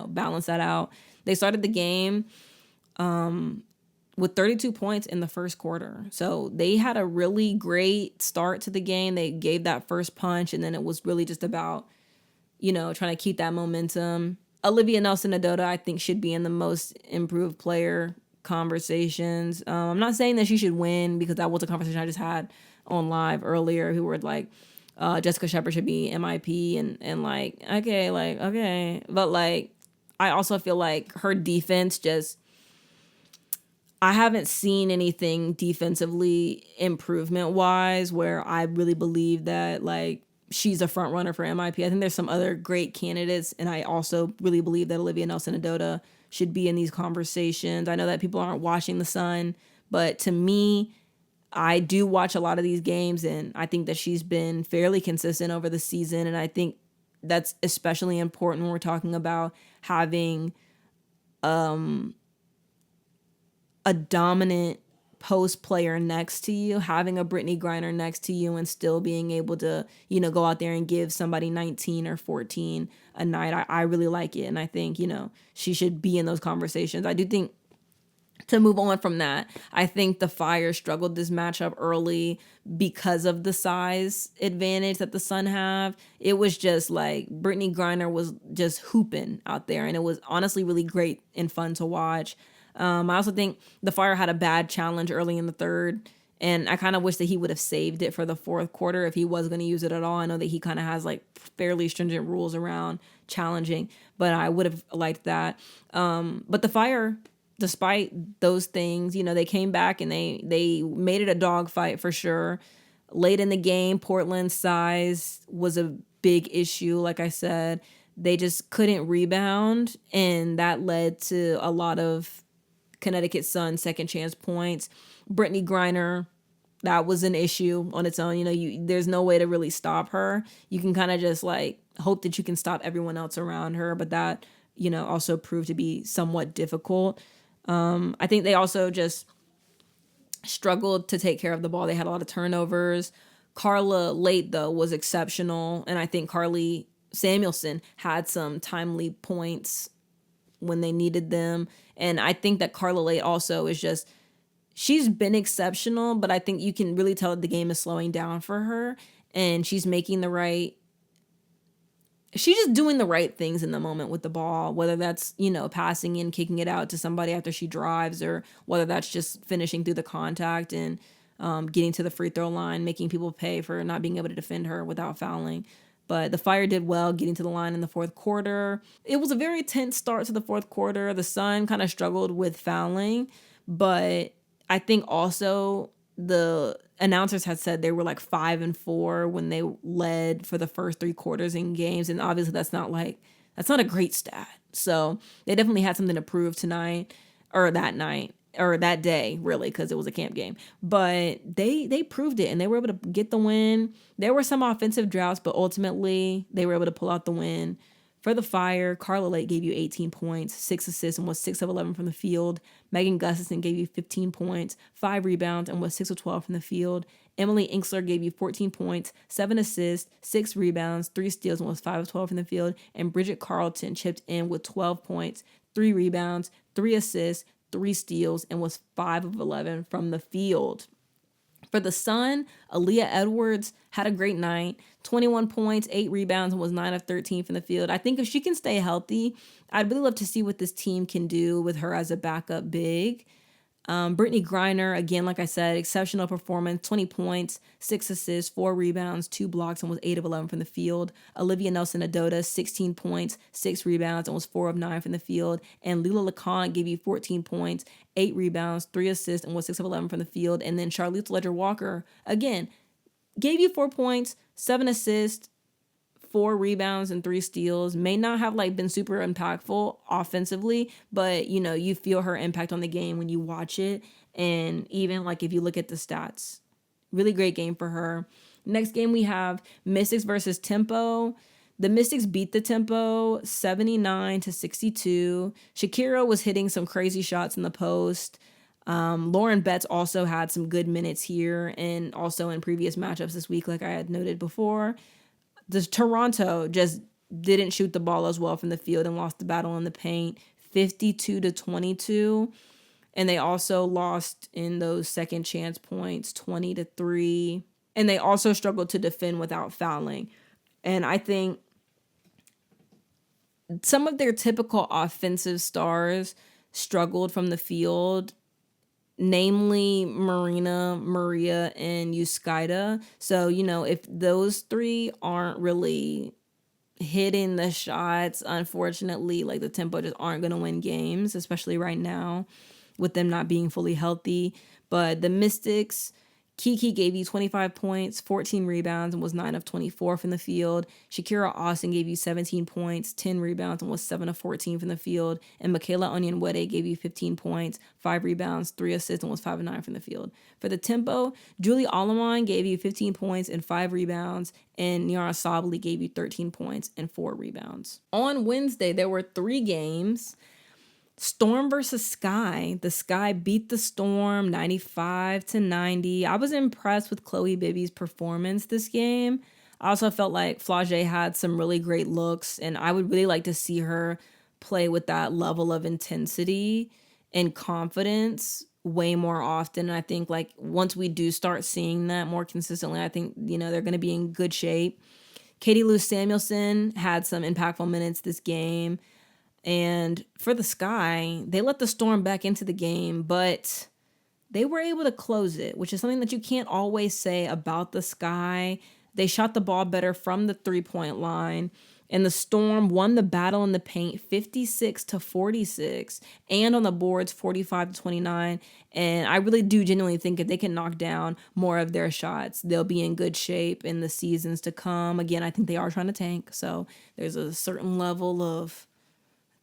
balance that out. They started the game with 32 points in the first quarter. So they had a really great start to the game. They gave that first punch, and then it was really just about, trying to keep that momentum. Olivia Nelson-Ododa, I think, should be in the most improved player conversations. I'm not saying that she should win because that was a conversation I just had on live earlier who were Jessica Shepard should be MIP and okay. But I also feel like her defense I haven't seen anything defensively improvement-wise where I really believe that, she's a front runner for MIP. I think there's some other great candidates, and I also really believe that Olivia Nelson-Ododa should be in these conversations. I know that people aren't watching the Sun, but to me, I do watch a lot of these games, and I think that she's been fairly consistent over the season. And I think that's especially important when we're talking about having a dominant post player next to you, having a Brittney Griner next to you, and still being able to, go out there and give somebody 19 or 14 a night. I really like it. And I think, she should be in those conversations. I do think, to move on from that, I think the Fire struggled this matchup early because of the size advantage that the Sun have. It was just like Brittney Griner was just hooping out there, and it was honestly really great and fun to watch. I also think the Fire had a bad challenge early in the third, and I kind of wish that he would have saved it for the fourth quarter if he was going to use it at all. I know that he kind of has like fairly stringent rules around challenging, but I would have liked that. But the Fire, despite those things, they came back and they made it a dogfight for sure. Late in the game, Portland's size was a big issue. Like I said, they just couldn't rebound, and that led to a lot of Connecticut Sun second chance points. Brittney Griner, that was an issue on its own. There's no way to really stop her. You can kind of just like hope that you can stop everyone else around her, but that, also proved to be somewhat difficult. I think they also just struggled to take care of the ball. They had a lot of turnovers. Carla late, though, was exceptional. And I think Carly Samuelson had some timely points when they needed them. And I think that Carla late also is just, she's been exceptional, but I think you can really tell that the game is slowing down for her. And she's just doing the right things in the moment with the ball, whether that's, passing in, kicking it out to somebody after she drives, or whether that's just finishing through the contact and getting to the free throw line, making people pay for not being able to defend her without fouling. But the Fire did well getting to the line in the fourth quarter. It was a very tense start to the fourth quarter. The Sun kind of struggled with fouling, but I think also the announcers had said they were like 5-4 when they led for the first three quarters in games. And obviously that's not a great stat. So they definitely had something to prove tonight, or that night, or that day, really, because it was a camp game. But they proved it, and they were able to get the win. There were some offensive droughts, but ultimately they were able to pull out the win. For the Fire, Carla Lake gave you 18 points, 6 assists, and was 6 of 11 from the field. Megan Gustafson gave you 15 points, 5 rebounds, and was 6 of 12 from the field. Emily Inksler gave you 14 points, 7 assists, 6 rebounds, 3 steals, and was 5 of 12 from the field. And Bridget Carlton chipped in with 12 points, 3 rebounds, 3 assists, 3 steals, and was 5 of 11 from the field. For the Sun, Aaliyah Edwards had a great night, 21 points, 8 rebounds, and was 9 of 13 from the field. I think if she can stay healthy, I'd really love to see what this team can do with her as a backup big. Brittney Griner, again, like I said, exceptional performance, 20 points, 6 assists, 4 rebounds, 2 blocks, and was 8 of 11 from the field. Olivia Nelson-Adota, 16 points, 6 rebounds, and was 4 of 9 from the field. And Lila LeConte gave you 14 points, 8 rebounds, 3 assists, and was 6 of 11 from the field. And then Charlize Ledger-Walker, again, gave you 4 points, 7 assists, 4 rebounds, and 3 steals. May not have been super impactful offensively, but you feel her impact on the game when you watch it. And even if you look at the stats, really great game for her. Next game we have Mystics versus Tempo. The Mystics beat the Tempo 79-62. Shakira was hitting some crazy shots in the post. Lauren Betts also had some good minutes here, and also in previous matchups this week, like I had noted before. The Toronto just didn't shoot the ball as well from the field and lost the battle in the paint, 52-22. And they also lost in those second chance points, 20-3. And they also struggled to defend without fouling. And I think some of their typical offensive stars struggled from the field, namely Marina, Maria, and Yuskaida. So, if those 3 aren't really hitting the shots, unfortunately, the Tempo just aren't going to win games, especially right now with them not being fully healthy. But the Mystics Kiki gave you 25 points, 14 rebounds, and was 9 of 24 from the field. Shakira Austin gave you 17 points, 10 rebounds, and was 7 of 14 from the field. And Michaela Onyenwere gave you 15 points, 5 rebounds, 3 assists, and was 5 of 9 from the field. For the tempo, Julie Alaman gave you 15 points and 5 rebounds, and Niara Sabali gave you 13 points and 4 rebounds. On Wednesday, there were 3 games. Storm versus Sky. The Sky beat the Storm 95-90. I was impressed with Chloe Bibby's performance this game. I also felt like Flau'jae had some really great looks, and I would really like to see her play with that level of intensity and confidence way more often. And I think like once we do start seeing that more consistently, I think, they're going to be in good shape. Katie Lou Samuelson had some impactful minutes this game. And for the Sky, they let the Storm back into the game, but they were able to close it, which is something that you can't always say about the Sky. They shot the ball better from the 3-point line, and the Storm won the battle in the paint 56-46 and on the boards 45-29. And I really do genuinely think if they can knock down more of their shots, they'll be in good shape in the seasons to come. Again, I think they are trying to tank, so there's a certain level of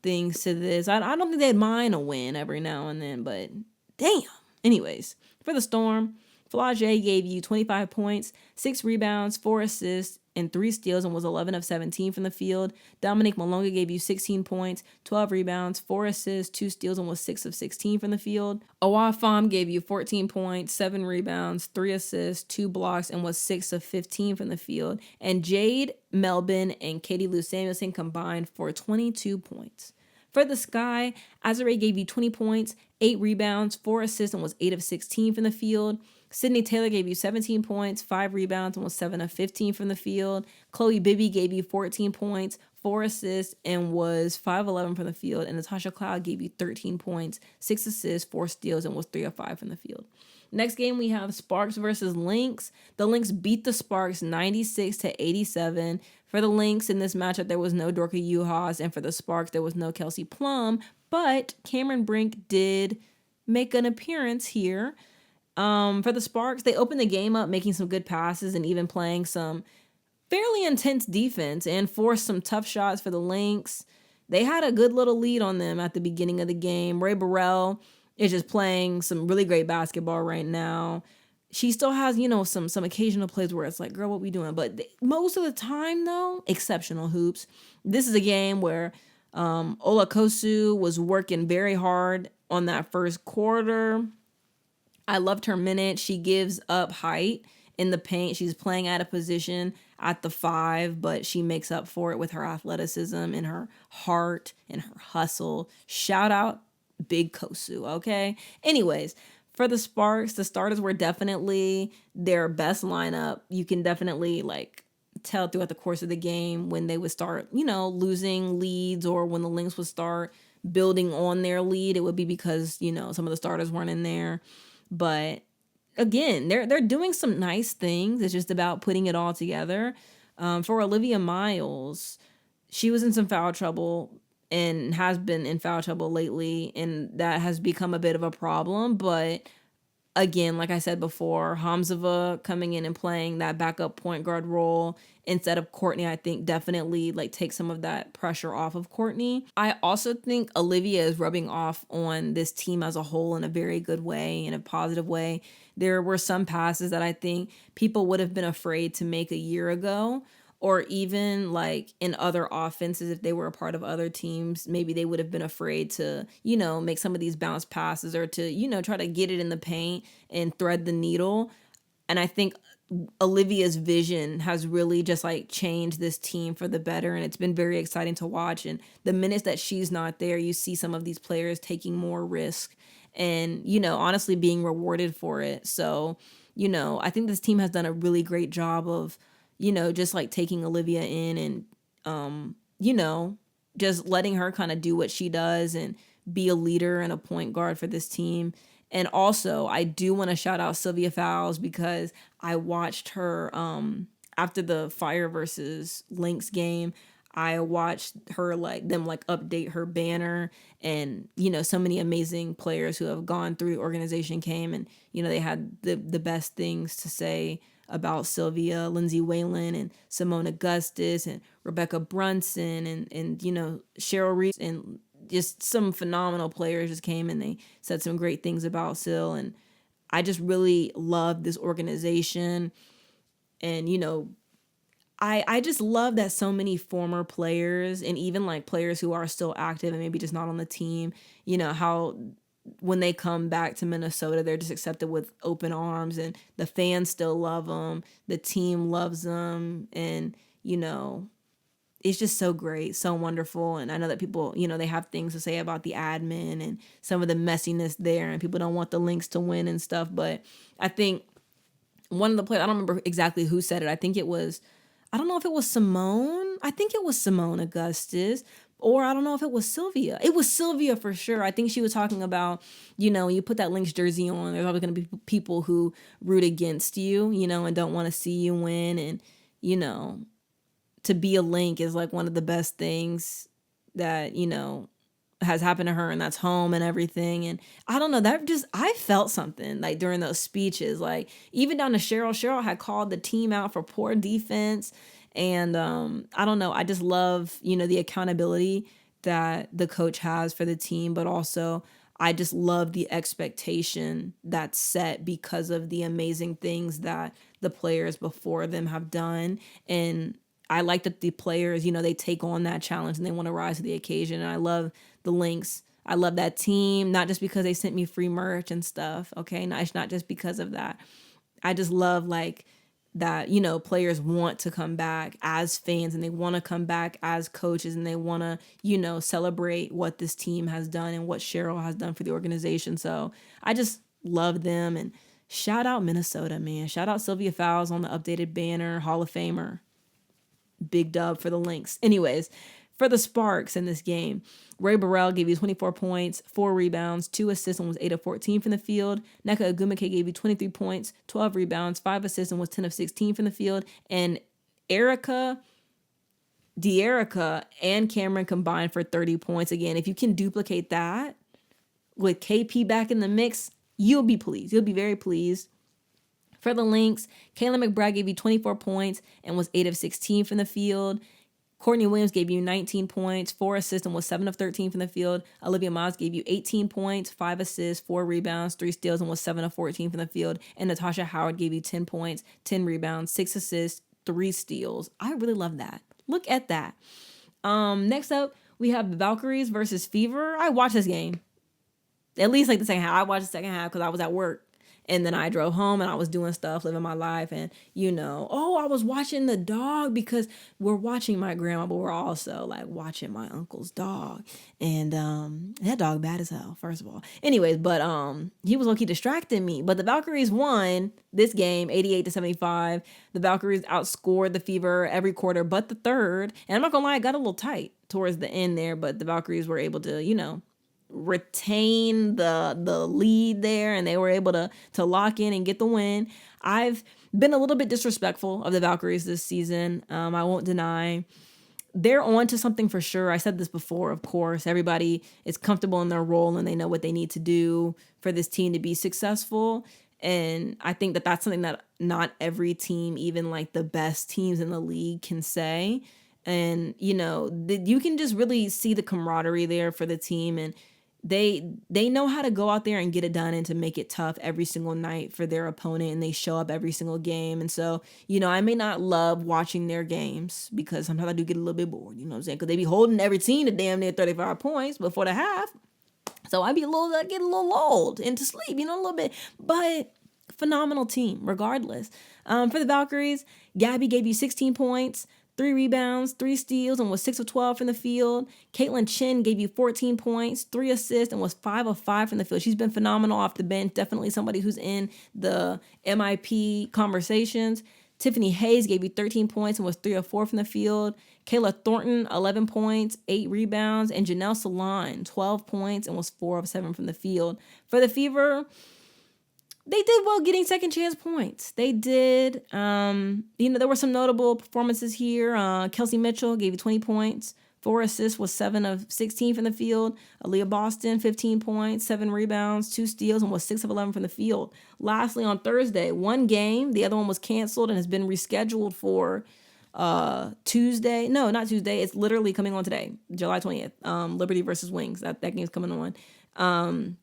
things to this. I don't think they'd mind a win every now and then, but damn. Anyways, for the Storm, Flau'jae gave you 25 points, 6 rebounds, 4 assists, and 3 steals, and was 11 of 17 from the field. Dominique Malonga gave you 16 points, 12 rebounds, 4 assists, 2 steals, and was 6 of 16 from the field. Awa Pham gave you 14 points, 7 rebounds, 3 assists, 2 blocks, and was 6 of 15 from the field. And Jade Melvin and Katie Lou Samuelson combined for 22 points. For the Sky, Azare gave you 20 points, 8 rebounds, 4 assists, and was 8 of 16 from the field. Sydney Taylor gave you 17 points, 5 rebounds, and was 7 of 15 from the field. Chloe Bibby gave you 14 points, 4 assists, and was 5 of 11 from the field. And Natasha Cloud gave you 13 points, 6 assists, 4 steals, and was 3 of 5 from the field. Next game, we have Sparks versus Lynx. The Lynx beat the Sparks 96-87. For the Lynx, in this matchup, there was no Dorka Juhas, and for the Sparks, there was no Kelsey Plum. But Cameron Brink did make an appearance here. For the Sparks, they opened the game up, making some good passes and even playing some fairly intense defense and forced some tough shots for the Lynx. They had a good little lead on them at the beginning of the game. Ray Burrell is just playing some really great basketball right now. She still has, some occasional plays where it's like, girl, what we doing? But most of the time, though, exceptional hoops. This is a game where Ola Kosu was working very hard on that first quarter. I loved her minute. She gives up height in the paint. She's playing out of position at the 5, but she makes up for it with her athleticism and her heart and her hustle. Shout out Big Kosu, okay? Anyways, for the Sparks, the starters were definitely their best lineup. You can definitely tell throughout the course of the game when they would start, losing leads, or when the Lynx would start building on their lead. It would be because, some of the starters weren't in there. But again, they're doing some nice things. It's just about putting it all together. For Olivia Miles, she was in some foul trouble and has been in foul trouble lately, and that has become a bit of a problem. But again, like I said before, Hamzova coming in and playing that backup point guard role instead of Courtney, I think definitely takes some of that pressure off of Courtney. I also think Olivia is rubbing off on this team as a whole in a very good way, in a positive way. There were some passes that I think people would have been afraid to make a year ago, or even in other offenses, if they were a part of other teams, maybe they would have been afraid to, make some of these bounce passes, or to, try to get it in the paint and thread the needle. And I think Olivia's vision has really just changed this team for the better, and it's been very exciting to watch. And the minutes that she's not there, you see some of these players taking more risk and, honestly being rewarded for it. So, I think this team has done a really great job of, just taking Olivia in and, just letting her kind of do what she does and be a leader and a point guard for this team. And also, I do want to shout out Sylvia Fowles, because I watched her after the Fire versus Lynx game. I watched her them update her banner, and so many amazing players who have gone through the organization came, and they had the best things to say about Sylvia, Lindsay Whalen, and Simone Augustus, and Rebekah Brunson, and Cheryl Reese, and just some phenomenal players just came, and they said some great things about Syl. And I just really love this organization. And I just love that so many former players, and even players who are still active and maybe just not on the team, how when they come back to Minnesota, they're just accepted with open arms, and the fans still love them. The team loves them. And, it's just so great, so wonderful. And I know that people, they have things to say about the admin and some of the messiness there, and people don't want the Lynx to win and stuff. But I think one of the players, I don't remember exactly who said it. I don't know if it was Simone. I think it was Simone Augustus. Or I don't know if it was Sylvia. It was Sylvia for sure. I think she was talking about, when you put that Lynx jersey on, there's always going to be people who root against you, and don't want to see you win. And, to be a Lynx is one of the best things that, has happened to her, and that's home and everything. And I don't know, I felt something during those speeches, even down to Cheryl. Cheryl had called the team out for poor defense. And I don't know, I just love, the accountability that the coach has for the team, but also I just love the expectation that's set because of the amazing things that the players before them have done. And I like that the players, they take on that challenge and they want to rise to the occasion. And I love the Lynx. I love that team, not just because they sent me free merch and stuff. Okay. It's not just because of that. I just love that, players want to come back as fans, and they want to come back as coaches, and they want to, celebrate what this team has done and what Cheryl has done for the organization. So I just love them. And shout out Minnesota, man. Shout out Sylvia Fowles on the updated banner, Hall of Famer. Big dub for the Lynx. Anyways, for the Sparks in this game, Ray Burrell gave you 24 points, 4 rebounds, 2 assists, and was 8 of 14 from the field. Nneka Ogwumike gave you 23 points, 12 rebounds, 5 assists, and was 10 of 16 from the field. And De'Erica, and Cameron combined for 30 points. Again, if you can duplicate that with KP back in the mix, you'll be pleased. You'll be very pleased. For the Lynx, Kayla McBride gave you 24 points and was 8 of 16 from the field. Courtney Williams gave you 19 points, 4 assists, and was 7 of 13 from the field. Olivia Miles gave you 18 points, 5 assists, 4 rebounds, 3 steals, and was 7 of 14 from the field. And Natasha Howard gave you 10 points, 10 rebounds, 6 assists, 3 steals. I really love that. Look at that. Next up, we have the Valkyries versus Fever. I watched this game. At least the second half. I watched the second half because I was at work. And then I drove home and I was doing stuff, living my life. And, I was watching the dog because we're watching my grandma, but we're also watching my uncle's dog. And that dog bad as hell, first of all. Anyways, but he was low-key distracting me. But the Valkyries won this game 88-75. The Valkyries outscored the Fever every quarter but the third. And I'm not going to lie, it got a little tight towards the end there. But the Valkyries were able to, retain the lead there, and they were able to lock in and get the win. I've been a little bit disrespectful of the Valkyries this season. I won't deny they're on to something for sure. I said this before, of course. Everybody is comfortable in their role and they know what they need to do for this team to be successful. And I think that that's something that not every team, even the best teams in the league, can say. And, you can just really see the camaraderie there for the team, and they know how to go out there and get it done and to make it tough every single night for their opponent, and they show up every single game. And so, I may not love watching their games because sometimes I do get a little bit bored, you know what I'm saying? Because they be holding every team to damn near 35 points before the half. So I get a little lulled into sleep, a little bit. But phenomenal team, regardless. For the Valkyries, Gabby gave you 16 points, 3 rebounds, 3 steals, and was 6 of 12 from the field. Caitlin Chin gave you 14 points, 3 assists, and was 5 of 5 from the field. She's been phenomenal off the bench. Definitely somebody who's in the MIP conversations. Tiffany Hayes gave you 13 points and was 3 of 4 from the field. Kayla Thornton, 11 points, 8 rebounds. And Janelle Salon, 12 points and was 4 of 7 from the field. For the Fever, They did well getting second chance points. They did. There were some notable performances here. Kelsey Mitchell gave you 20 points. 4 assists, was 7 of 16 from the field. Aaliyah Boston, 15 points, 7 rebounds, 2 steals, and was 6 of 11 from the field. Lastly, on Thursday, one game. The other one was canceled and has been rescheduled for Tuesday. No, not Tuesday. It's literally coming on today, July 20th. Liberty versus Wings. That game's coming on.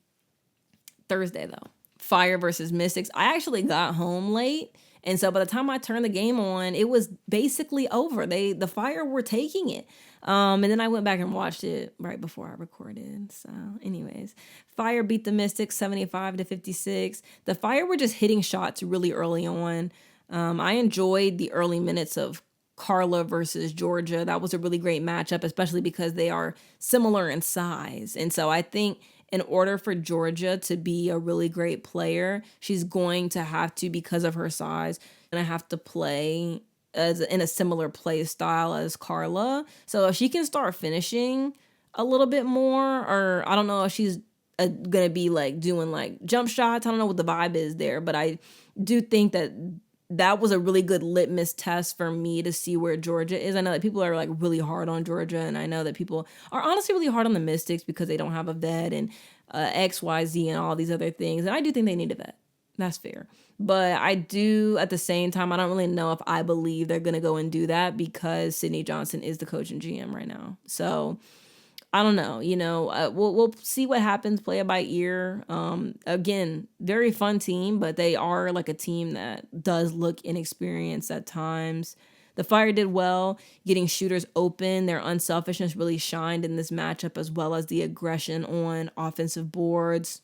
Thursday, though. Fire versus Mystics. I actually got home late. And so by the time I turned the game on, it was basically over. The Fire were taking it. And then I went back and watched it right before I recorded. So anyways, Fire beat the Mystics 75-56. The Fire were just hitting shots really early on. I enjoyed the early minutes of Carla versus Georgia. That was a really great matchup, especially because they are similar in size. And so I think in order for Georgia to be a really great player, she's going to have to, because of her size, going to have to play in a similar play style as Carla. So if she can start finishing a little bit more, or I don't know if she's going to be like doing like jump shots. I don't know what the vibe is there, but I do think that was a really good litmus test for me to see where Georgia is. I know that people are like really hard on Georgia, and I know that people are honestly really hard on the Mystics because they don't have a vet and XYZ and all these other things. And I do think they need a vet. That's fair. But I do, at the same time, I don't really know if I believe they're going to go and do that because Sydney Johnson is the coach and GM right now. So I don't know, we'll see what happens, play it by ear. Again, very fun team, but they are like a team that does look inexperienced at times. The Fire did well getting shooters open. Their unselfishness really shined in this matchup, as well as the aggression on offensive boards.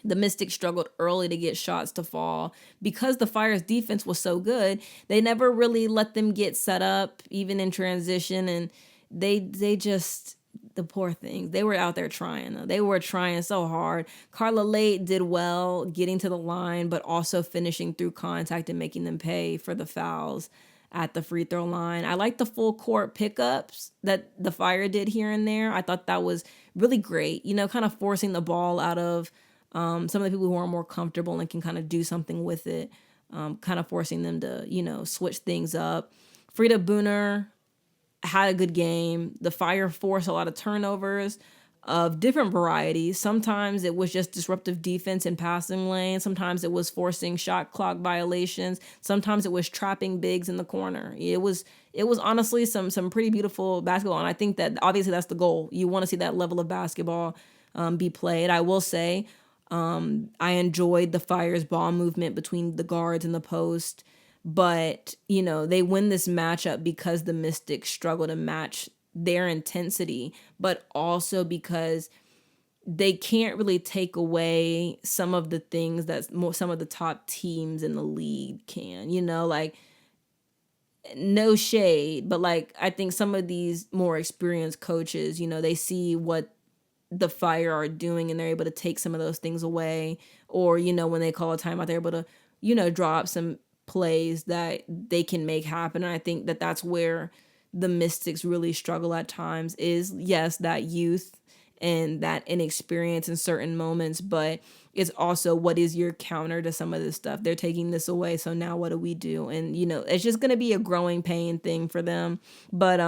The Mystics struggled early to get shots to fall because the Fire's defense was so good. They never really let them get set up, even in transition, and they just, the poor things. They were out there trying, though. They were trying so hard. Carla Late did well getting to the line, but also finishing through contact and making them pay for the fouls at the free throw line. I like the full court pickups that the Fire did here and there. I thought that was really great, kind of forcing the ball out of some of the people who are more comfortable and can kind of do something with it, kind of forcing them to, switch things up. Frieda Bühner had a good game. The Fire forced a lot of turnovers of different varieties. Sometimes it was just disruptive defense in passing lane. Sometimes it was forcing shot clock violations. Sometimes it was trapping bigs in the corner. It was honestly some pretty beautiful basketball. And I think that obviously that's the goal. You want to see that level of basketball be played. I will say I enjoyed the Fire's ball movement between the guards and the post. But, they win this matchup because the Mystics struggle to match their intensity, but also because they can't really take away some of the things that some of the top teams in the league can, like no shade, but like I think some of these more experienced coaches, they see what the Fire are doing and they're able to take some of those things away, or, when they call a timeout, they're able to, draw up some plays that they can make happen. And I think that that's where the Mystics really struggle at times is, yes, that youth and that inexperience in certain moments, but it's also what is your counter to some of this stuff. They're taking this away, so now what do we do? And, it's just going to be a growing pain thing for them. But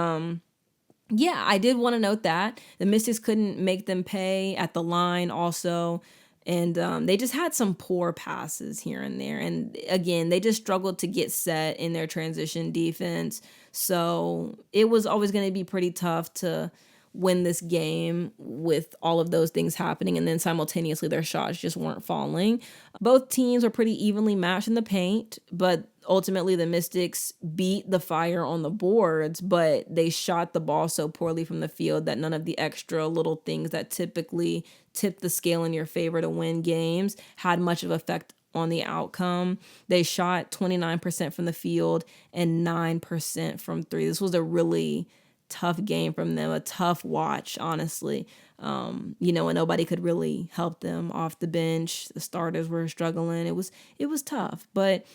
yeah, I did want to note that the Mystics couldn't make them pay at the line also. And they just had some poor passes here and there. And again, they just struggled to get set in their transition defense. So it was always going to be pretty tough to win this game with all of those things happening. And then simultaneously, their shots just weren't falling. Both teams were pretty evenly matched in the paint, but ultimately the Mystics beat the Fire on the boards, but they shot the ball so poorly from the field that none of the extra little things that typically tip the scale in your favor to win games had much of effect on the outcome. They shot 29% from the field and 9% from three. This was a really tough game from them, a tough watch, honestly. And nobody could really help them off the bench. The starters were struggling. It was tough, but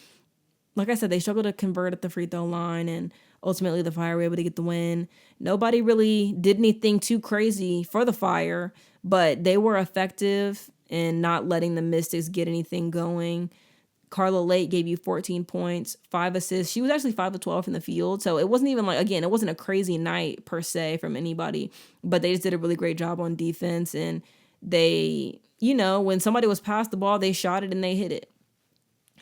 like I said, they struggled to convert at the free throw line, and ultimately the Fire were able to get the win. Nobody really did anything too crazy for the Fire, but they were effective and not letting the Mystics get anything going. Carla Lake gave you 14 points, 5 assists. She was actually 5 of 12 from the field. So it wasn't even like, again, it wasn't a crazy night per se from anybody, but they just did a really great job on defense. And they, when somebody was past the ball, they shot it and they hit it.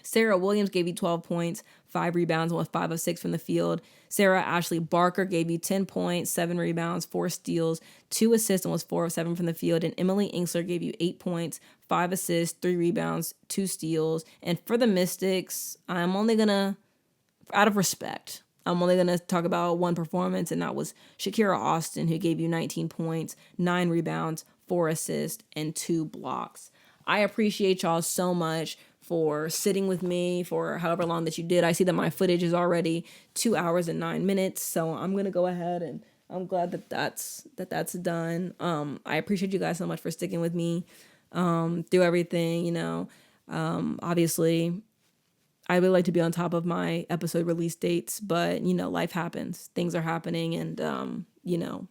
Sarah Williams gave you 12 points, 5 rebounds, and was 5 of 6 from the field. Sarah Ashley Barker gave you 10 points, 7 rebounds, 4 steals, 2 assists, and was 4 of 7 from the field. And Emily Inkster gave you 8 points, 5 assists, 3 rebounds, 2 steals. And for the Mystics, I'm only going to, out of respect, I'm only going to talk about one performance, and that was Shakira Austin, who gave you 19 points, 9 rebounds, 4 assists, and 2 blocks. I appreciate y'all so much for sitting with me for however long that you did. I see that my footage is already 2 hours and 9 minutes, so I'm gonna go ahead, and I'm glad that that's done. I appreciate you guys so much for sticking with me through everything. Obviously, I would like to be on top of my episode release dates, but life happens, things are happening, and I'm gonna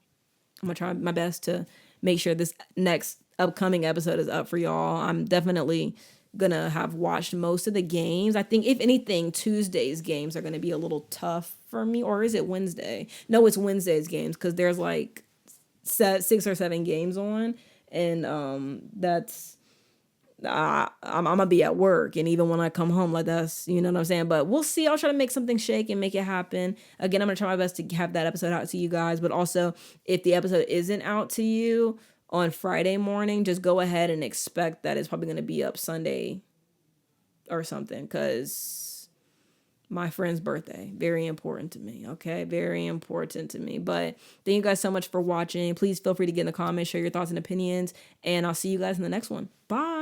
try my best to make sure this next upcoming episode is up for y'all. I'm definitely gonna have watched most of the games. I think if anything, Tuesday's games are gonna be a little tough for me. Or is it Wednesday? No, it's Wednesday's games, because there's like 6 or 7 games on, and that's I'm gonna be at work, and even when I come home, like, that's, what I'm saying. But we'll see. I'll try to make something shake and make it happen. Again, I'm gonna try my best to have that episode out to you guys, but also if the episode isn't out to you on Friday morning, just go ahead and expect that it's probably going to be up Sunday or something, because my friend's birthday, very important to me. Okay, very important to me. But thank you guys so much for watching. Please feel free to get in the comments, share your thoughts and opinions, and I'll see you guys in the next one. Bye.